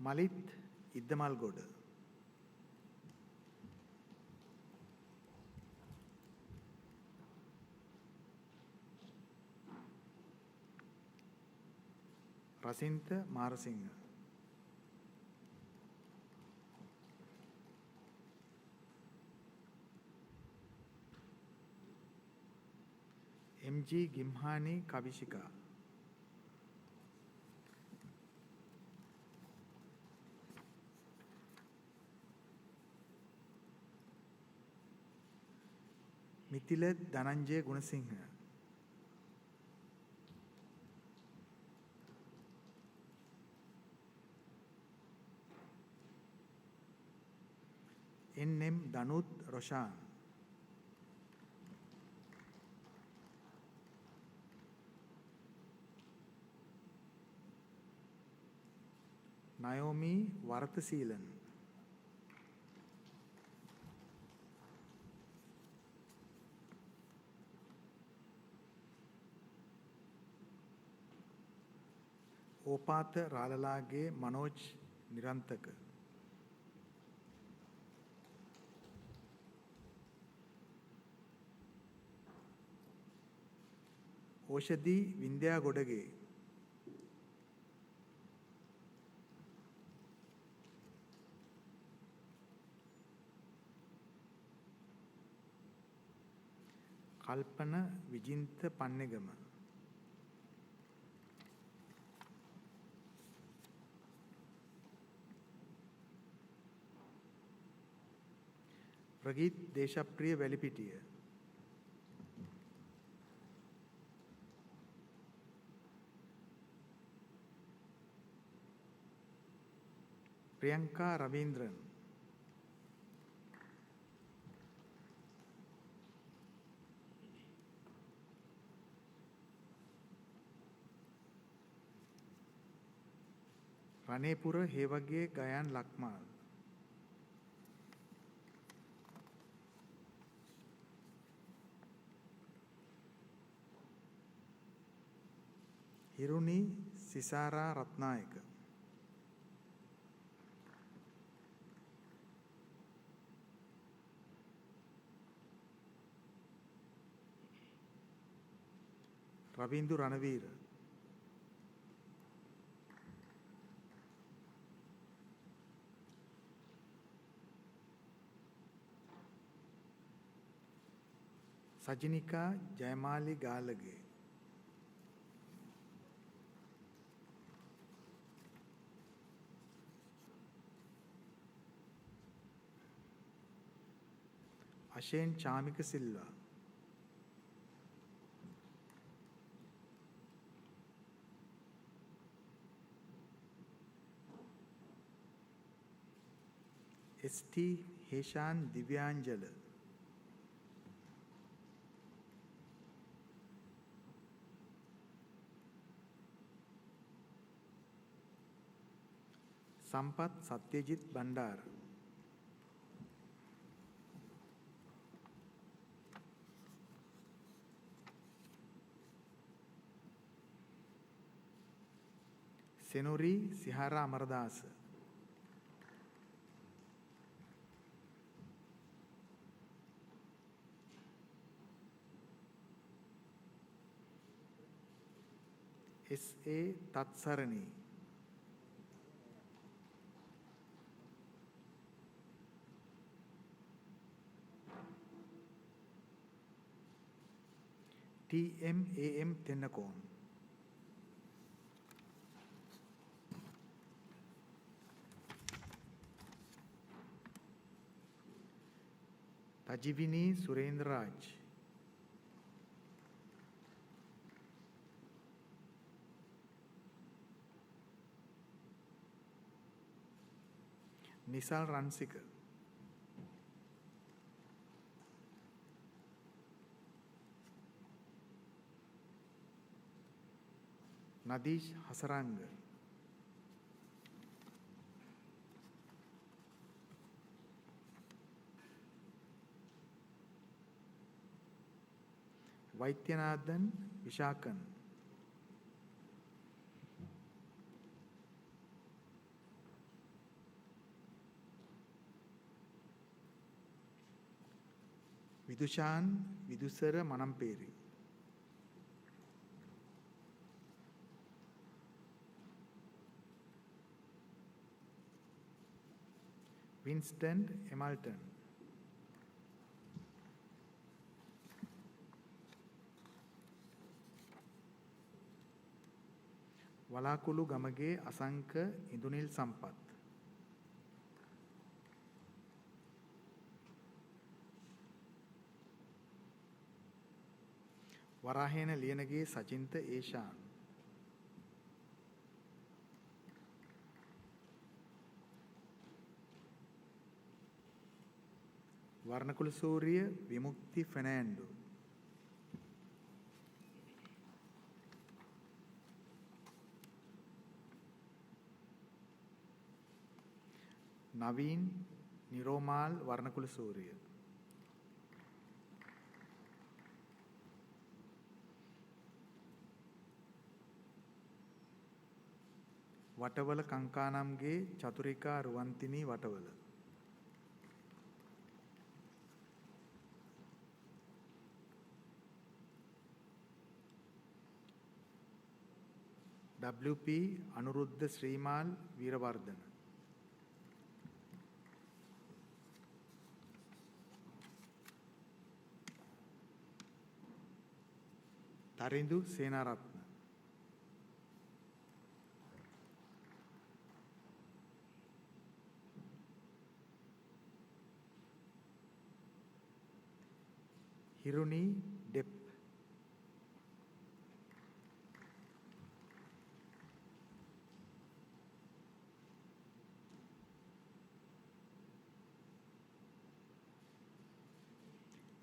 Malit Iddamalgoda. Rasintha Marasingha. MG Gimhani Kavishika. Mithila Dhananjaya Gunasingha. NM Danut Roshan. Naomi Varathaseelan. ඕපාත රාලලාගේ Manoj නිරන්තක. Oshadhi වින්ද්‍යා Godage. කල්පන විජින්ත පන්නේගම. Prageeth Deshapriya වැලිපිටිය. Priyanka රවීන්ද්‍රන්. රණේපුර Hewage Gayan Lakmal. හිරුනි සිසාරා Ratnayake. Ravindu Ranaweera. සජිනිකා ජයමාලි ගාලගේ. Ashen Chamika Silva. එස්.ටී. Heshan දිව්‍යාංජල. සම්පත් සත්‍යජිත් Bandara. සෙනුරි සිහාරා Amaradasa. SA. තත්සරණී. ටී.එම්.ඒ.එම්. Tennakoon. තජිවිනී Surendra Raj. Nisal Ransika. නදීෂ් Hasaranga. වෛද්‍යනාഥන් විශාකන්. විදුෂාන් විදුසර Manamperi. Winston එමල්ටන්. වලාකුළු Gamage Asanka Indunil සම්පත්. වරාහේන ලියනගේ සචින්ත ඒෂාන්. වර්ණකුල සූරිය විමුක්ති ෆෙනෑන්ඩෝ. Naveen Niromal Varnakula Surya. Watawala Kankanamge Chaturika Ruwantini Watawala. WP Anuruddha Srimal Veeravardhana. Tarindu Senaratna. Hiruni Dep.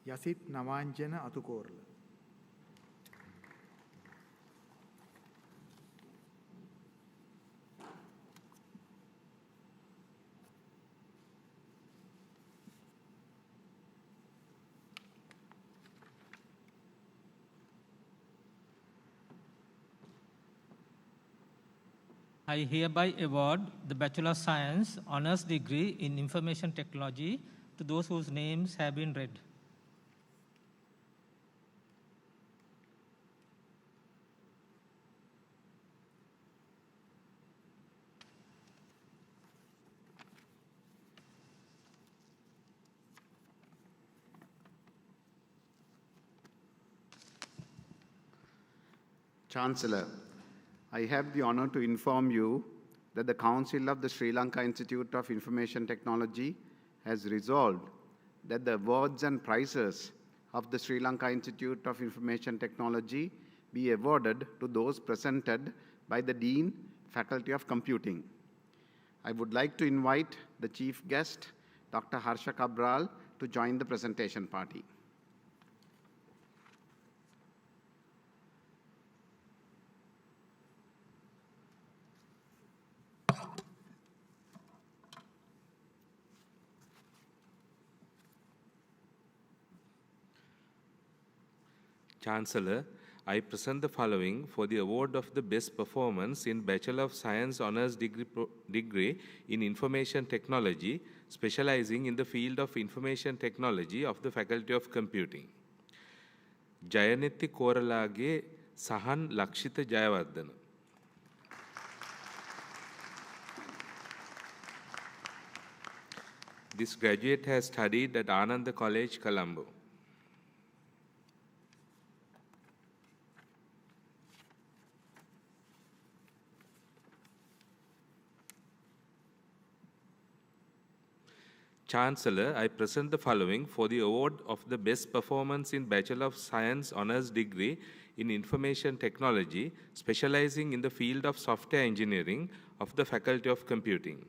Yasit Navanjana Atukorla. I hereby award the Bachelor of Science Honours Degree in Information Technology to those whose names have been read. Chancellor, I have the honor to inform you that the Council of the Sri Lanka Institute of Information Technology has resolved that the awards and prizes of the Sri Lanka Institute of Information Technology be awarded to those presented by the Dean, Faculty of Computing. I would like to invite the Chief Guest, Dr. Harsha Cabral, to join the presentation party. Chancellor, I present the following for the award of the Best Performance in Bachelor of Science Honours Degree in Information Technology, specializing in the field of Information Technology of the Faculty of Computing. Jayanetti Koralage Sahan Lakshita Jayawardhana. This graduate has studied at Ananda College, Colombo. Chancellor, I present the following for the award of the Best Performance in Bachelor of Science Honours Degree in Information Technology, specializing in the field of Software Engineering of the Faculty of Computing.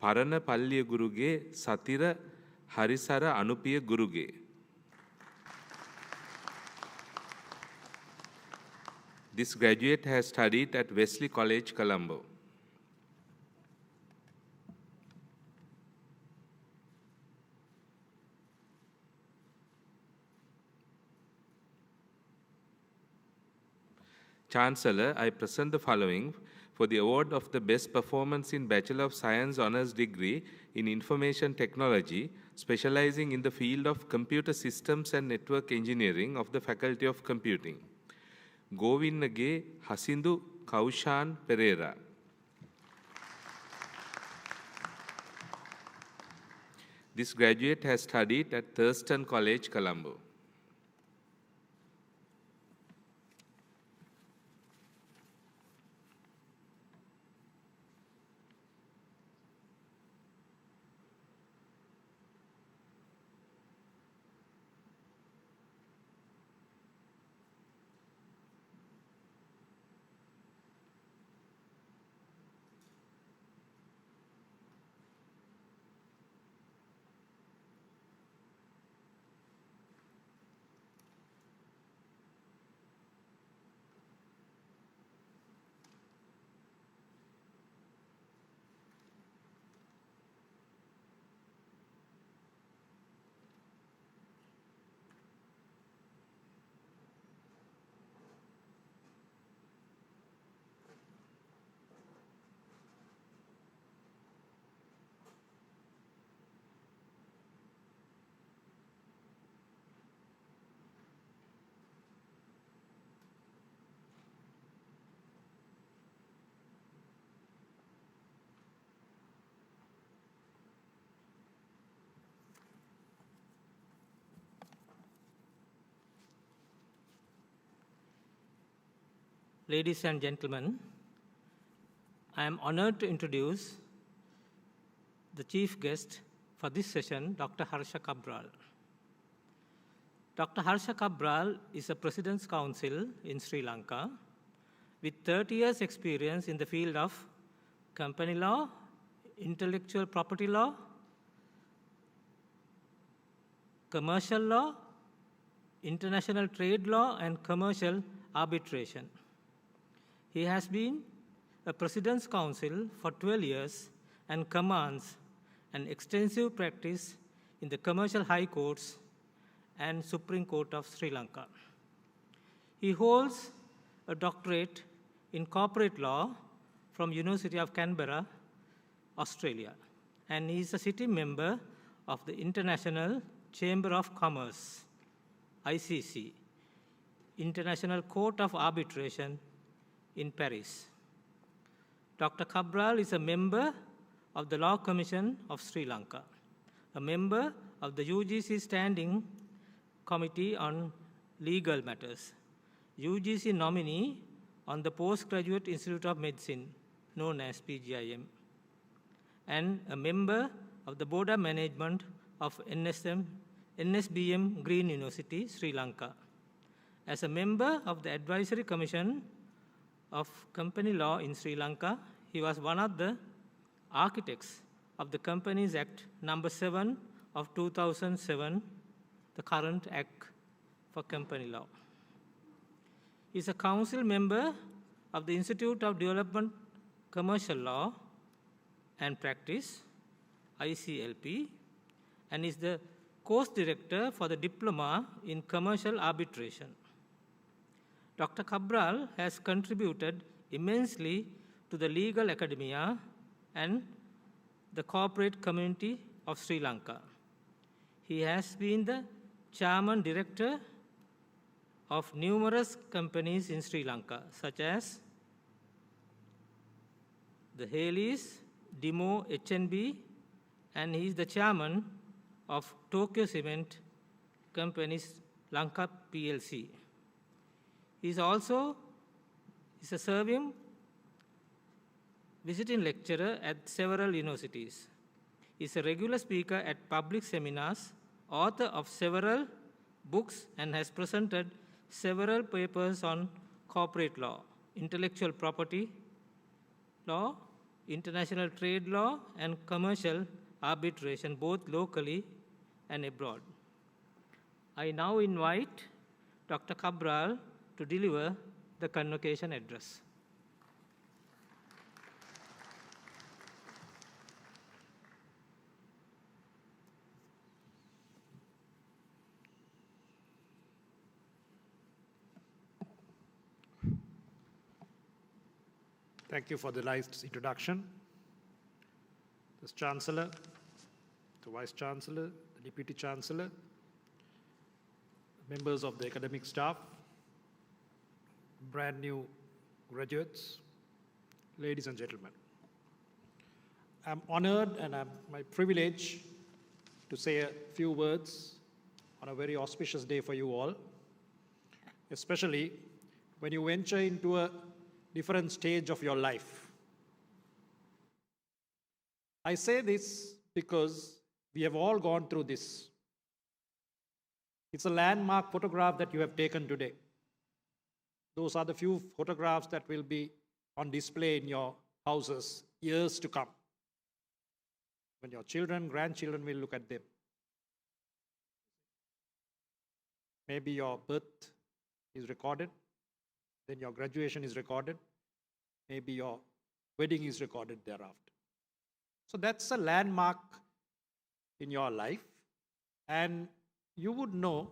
Parana Palliya Guruge Satira Harisara Anupiya Guruge. This graduate has studied at Wesley College, Colombo. Chancellor, I present the following for the award of the Best Performance in Bachelor of Science Honours Degree in Information Technology, specializing in the field of Computer Systems and Network Engineering of the Faculty of Computing. Govinnage Hasindu Kaushan Pereira. This graduate has studied at Thurston College, Colombo. ladies and gentlemen, I am honored to introduce the chief guest for this session, Dr. Harsha Cabral. Dr. Harsha Cabral is a President's Counsel in Sri Lanka with 30 years experience in the field of company law, intellectual property law, commercial law, international trade law, and commercial arbitration. He has been a President's Counsel for 12 years and commands an extensive practice in the commercial high courts and Supreme Court of Sri Lanka. He holds a doctorate in corporate law from University of Canberra, Australia, and he is a sitting member of the International Chamber of Commerce, ICC, International Court of Arbitration in Paris. Dr. Cabral is a member of the Law Commission of Sri Lanka, a member of the UGC Standing Committee on Legal Matters, UGC nominee on the Postgraduate Institute of Medicine, known as PGIM, and a member of the Board of Management of NSBM Green University, Sri Lanka. As a member of the Advisory Commission of Company Law in Sri Lanka, he was one of the architects of the Companies Act No. 7 of 2007, the current Act for Company Law. He is a council member of the Institute of Development Commercial Law and Practice, ICLP, and is the course director for the Diploma in Commercial Arbitration. Dr. Cabral has contributed immensely to the legal academia and the corporate community of Sri Lanka. He has been the chairman director of numerous companies in Sri Lanka, such as the Haleys, Demo, HNB, and he is the chairman of Tokyo Cement Companies Lanka PLC. He is also a serving visiting lecturer at several universities. He is a regular speaker at public seminars, author of several books, and has presented several papers on corporate law, intellectual property law, international trade law, and commercial arbitration, both locally and abroad. I now invite Dr. Cabral to deliver the convocation address. Thank you for the nice introduction. The Chancellor, the Vice Chancellor, the Deputy Chancellor, members of the academic staff, brand new graduates, ladies and gentlemen. I'm honored and my privilege to say a few words on a very auspicious day for you all, especially when you venture into a different stage of your life. I say this because we have all gone through this. It's a landmark photograph that you have taken today. Those are the few photographs that will be on display in your houses years to come, when your children, grandchildren will look at them. Maybe your birth is recorded, then your graduation is recorded, maybe your wedding is recorded thereafter. So that's a landmark in your life, and you would know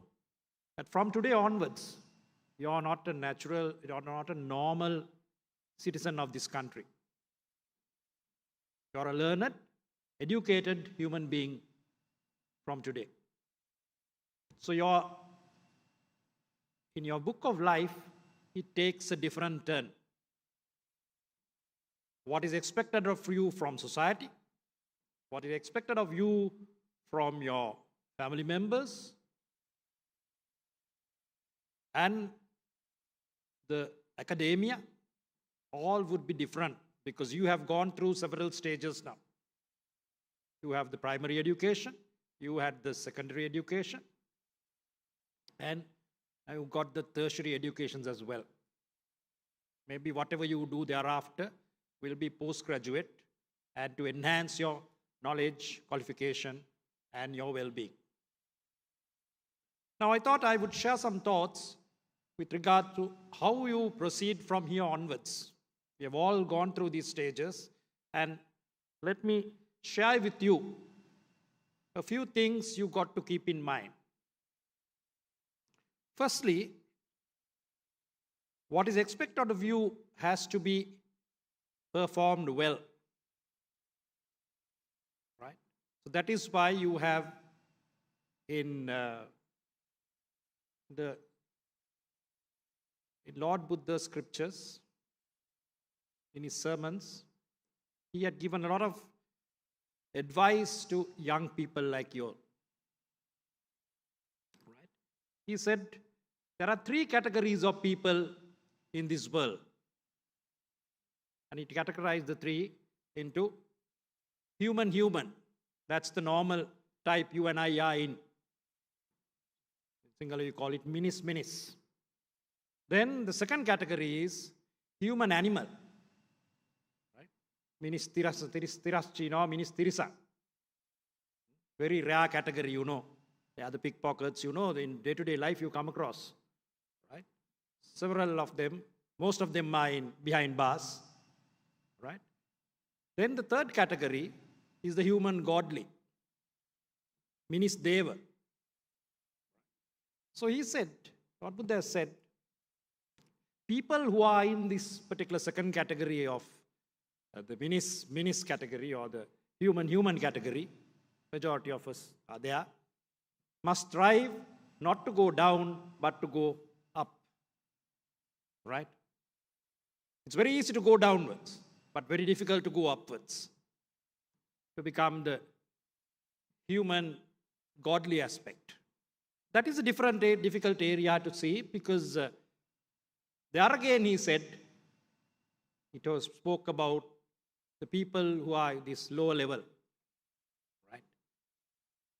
that from today onwards, you're not a normal citizen of this country. You're a learned, educated human being from today. So in your book of life, it takes a different turn. What is expected of you from society, what is expected of you from your family members, and the academia, all would be different because you have gone through several stages now. You have the primary education, you had the secondary education, and you got the tertiary educations as well. Maybe whatever you do thereafter will be postgraduate and to enhance your knowledge, qualification, and your well-being. Now, I thought I would share some thoughts with regard to how you proceed from here onwards. We have all gone through these stages, and let me share with you a few things you got to keep in mind. Firstly, what is expected of you has to be performed well. Right? So that is why you have in Lord Buddha's scriptures, in his sermons, he had given a lot of advice to young people like you all. Right? He said, there are 3 categories of people in this world. And he categorized the 3 into human. That's the normal type you and I are in. In Sinhala you call it minis. Then the second category is human animal. Right? Minis tirascino, minis tirisa. Very rare category, you know. They are the pickpockets, you know, in day-to-day life you come across. Right? Several of them, most of them are behind bars. Right? Then the third category is the human godly. Minis deva. So he said, Lord Buddha said, people who are in this particular second category of the minis category or the human category, majority of us are there, must strive not to go down but to go up. Right? It's very easy to go downwards, but very difficult to go upwards, to become the human godly aspect. That is a difficult area to see because there again he said, spoke about the people who are this lower level, right?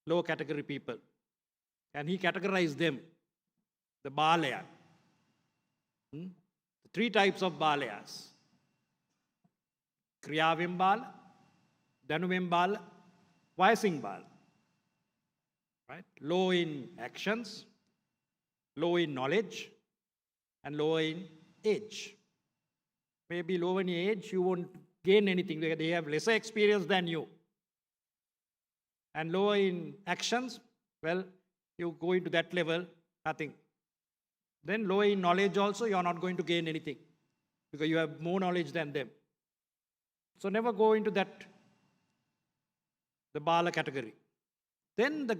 Lower category people. And he categorized them, the Balaya. The 3 types of Balayas. Kriyavim Bala, Danuvim Bala, Vayasing Bala. Right? Low in actions, low in knowledge, and low in age. Maybe low in age, you won't gain anything. They have lesser experience than you. And low in actions, well, you go into that level, nothing. Then low in knowledge also, you are not going to gain anything because you have more knowledge than them. So never go into that, the Bala category. Then the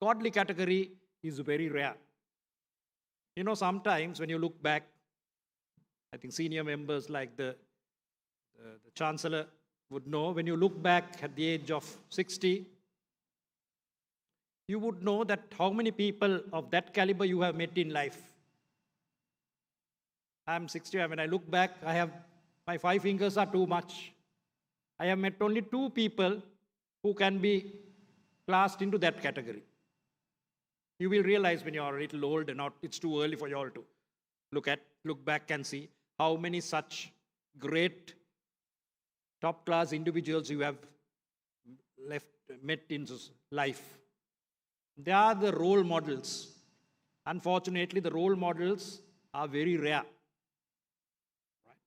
godly category is very rare. You know, sometimes when you look back, I think senior members like the Chancellor would know, when you look back at the age of 60, you would know that how many people of that caliber you have met in life. I'm 60, when I look back, my 5 fingers are too much. I have met only 2 people who can be classed into that category. You will realize when you are a little old and it's too early for you all to look back and see how many such great top-class individuals you have met in life. They are the role models. Unfortunately, the role models are very rare. Right?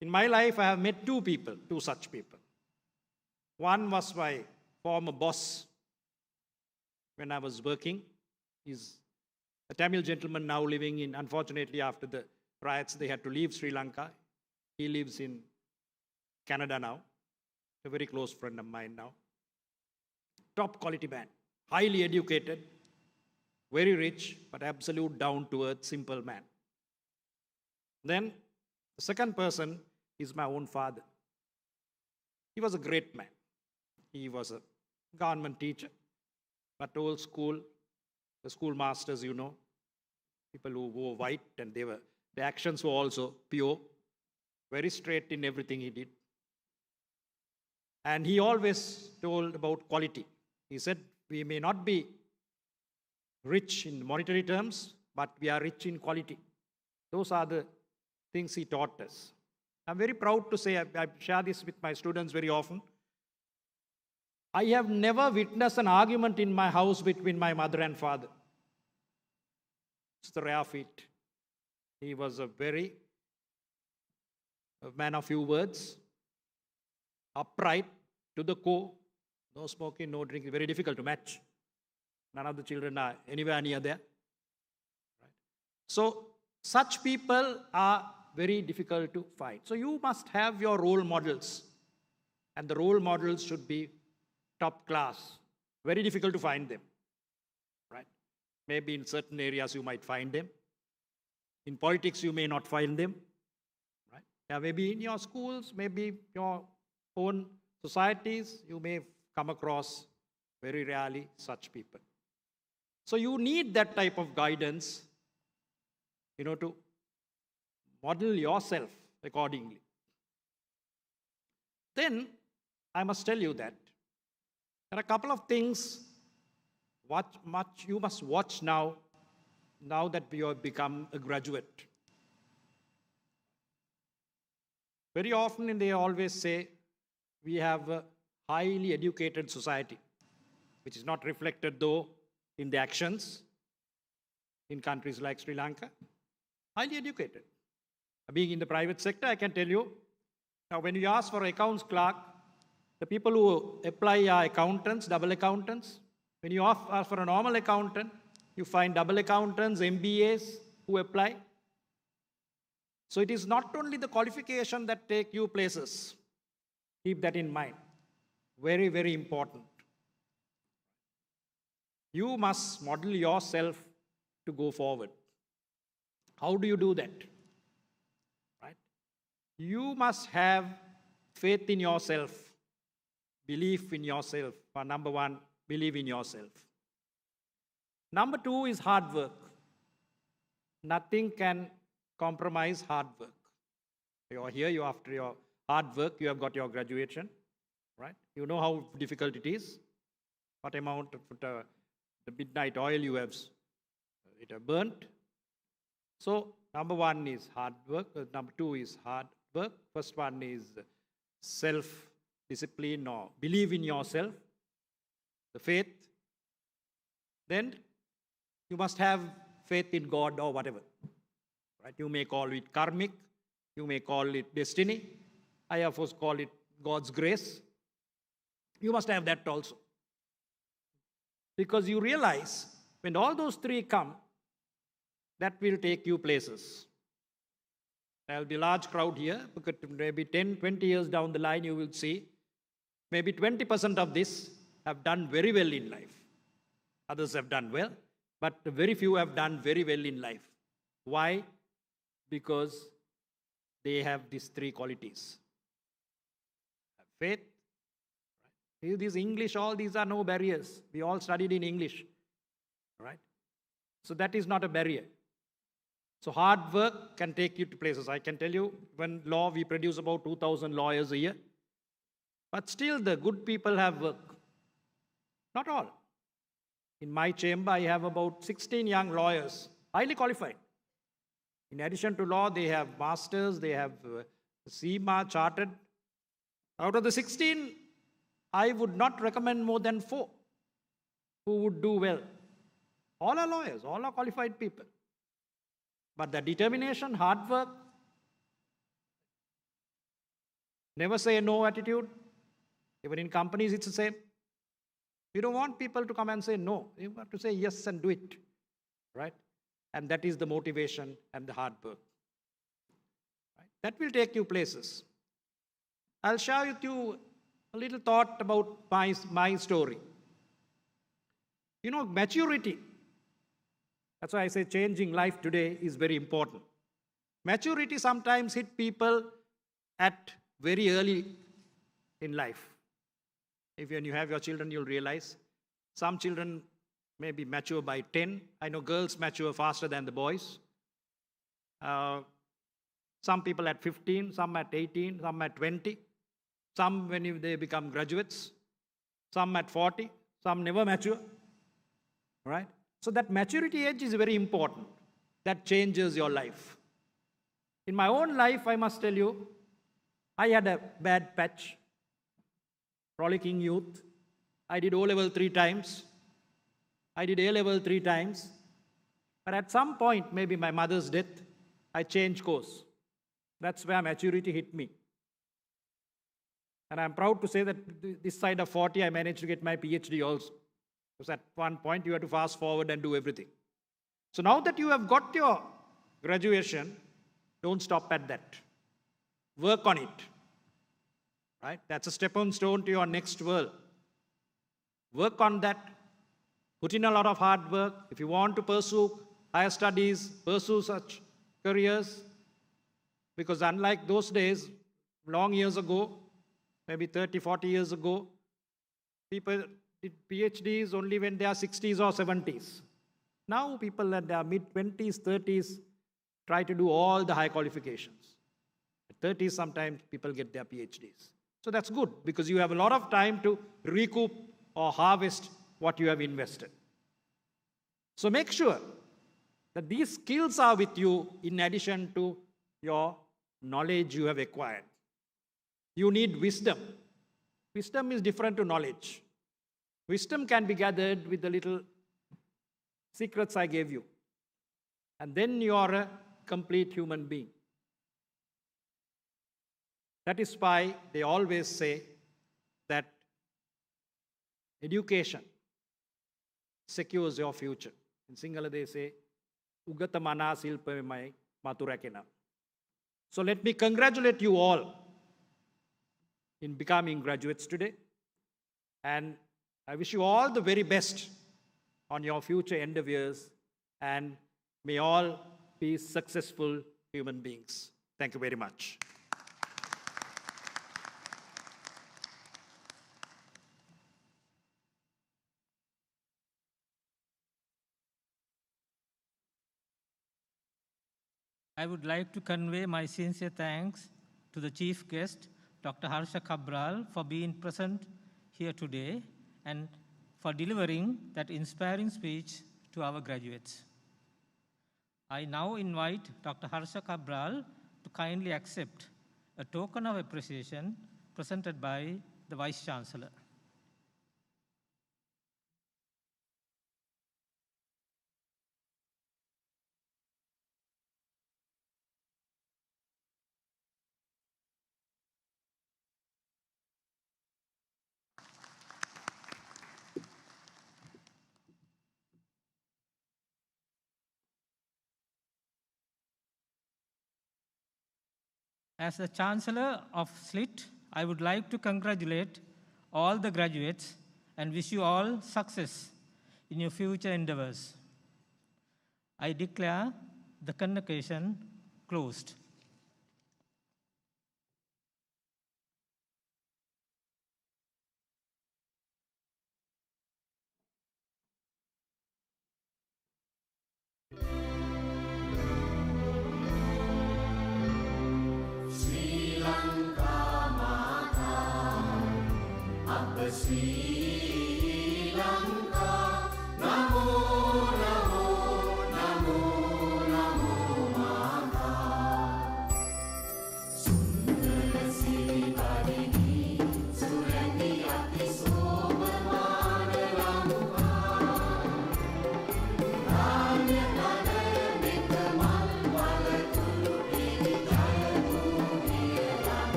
In my life, I have met 2 such people. One was my former boss when I was working. He's a Tamil gentleman now living in, unfortunately, after the riots, they had to leave Sri Lanka. He lives in Canada now. A very close friend of mine now. Top quality man, highly educated, very rich, but absolute down-to-earth, simple man. Then the second person is my own father. He was a great man. He was a government teacher, but old school, the school masters, you know, people who wore white and they were The actions were also pure, very straight in everything he did. And he always told about quality. He said, we may not be rich in monetary terms, but we are rich in quality. Those are the things he taught us. I'm very proud to say, I share this with my students very often. I have never witnessed an argument in my house between my mother and father. It's the rare feat. He was a man of few words, upright to the core, no smoking, no drinking, very difficult to match. None of the children are anywhere near there. Right? So such people are very difficult to find. So you must have your role models, and the role models should be top class. Very difficult to find them. Right? Maybe in certain areas you might find them. In politics you may not find them. Right? Yeah, maybe in your schools, maybe your own societies, you may come across very rarely such people. So you need that type of guidance, to model yourself accordingly. Then I must tell you that there are a couple of things you must watch now that you have become a graduate. Very often they always say we have a highly educated society, which is not reflected though in the actions in countries like Sri Lanka. Highly educated. Being in the private sector, I can tell you, now when you ask for accounts clerk, the people who apply are accountants, double accountants. When you ask for a normal accountant, you find double accountants, MBAs who apply. So it is not only the qualification that take you places. Keep that in mind. Very, very important. You must model yourself to go forward. How do you do that? Right? You must have faith in yourself, belief in yourself. Number one, believe in yourself. Number two is hard work. Nothing can compromise hard work. You're here, after your hard work, you have got your graduation, right? You know how difficult it is, what amount of the midnight oil you have burnt. So number one is hard work. Number two is hard work. First one is self-discipline or believe in yourself, the faith. Then you must have faith in God or whatever. Right? You may call it karmic, you may call it destiny. I of course call it God's grace. You must have that also. Because you realize when all those three come, that will take you places. There will be a large crowd here, because maybe 10, 20 years down the line you will see maybe 20% of this have done very well in life. Others have done well, but very few have done very well in life. Why? Because they have these three qualities. Faith. Right? This English, all these are no barriers. We all studied in English. Right? So that is not a barrier. So hard work can take you to places. I can tell you, when law, we produce about 2,000 lawyers a year. But still the good people have work. Not all. In my chamber, I have about 16 young lawyers, highly qualified. In addition to law, they have masters, they have CMA, chartered. Out of the 16, I would not recommend more than 4 who would do well. All are lawyers, all are qualified people. But the determination, hard work, never say no attitude. Even in companies, it's the same. You don't want people to come and say no. You have to say yes and do it. Right? And that is the motivation and the hard work. Right? That will take you places. I'll share with you a little thought about my story. Maturity. That's why I say changing life today is very important. Maturity sometimes hit people at very early in life. When you have your children, you'll realize some children may be mature by 10. I know girls mature faster than the boys. Some people at 15, some at 18, some at 20, some when they become graduates, some at 40, some never mature. Right? So that maturity age is very important. That changes your life. In my own life, I must tell you, I had a bad patch, rollicking youth. I did O-level 3 times. I did A-level 3 times. But at some point, maybe my mother's death, I changed course. That's where maturity hit me. And I'm proud to say that this side of 40, I managed to get my PhD also. Because at one point, you have to fast forward and do everything. So now that you have got your graduation, don't stop at that. Work on it. Right? That's a stepping stone to your next world. Work on that. Put in a lot of hard work. If you want to pursue higher studies, pursue such careers. Because unlike those days, long years ago, maybe 30, 40 years ago, people did PhDs only when they are 60s or 70s. Now people at their mid-20s, 30s try to do all the high qualifications. At 30s, sometimes people get their PhDs. So that's good because you have a lot of time to recoup or harvest what you have invested. So make sure that these skills are with you in addition to your knowledge you have acquired. You need wisdom. Wisdom is different to knowledge. Wisdom can be gathered with the little secrets I gave you. And then you are a complete human being. That is why they always say that education secures your future. In Sinhala they say, Ugata mana silpamai maturakena. So let me congratulate you all in becoming graduates today. And I wish you all the very best on your future endeavors, and may all be successful human beings. Thank you very much. I would like to convey my sincere thanks to the chief guest, Dr. Harsha Cabral, for being present here today and for delivering that inspiring speech to our graduates. I now invite Dr. Harsha Cabral to kindly accept a token of appreciation presented by the Vice Chancellor. As the Chancellor of SLIIT, I would like to congratulate all the graduates and wish you all success in your future endeavors. I declare the convocation closed. Sri Lanka Mata, Abba Sri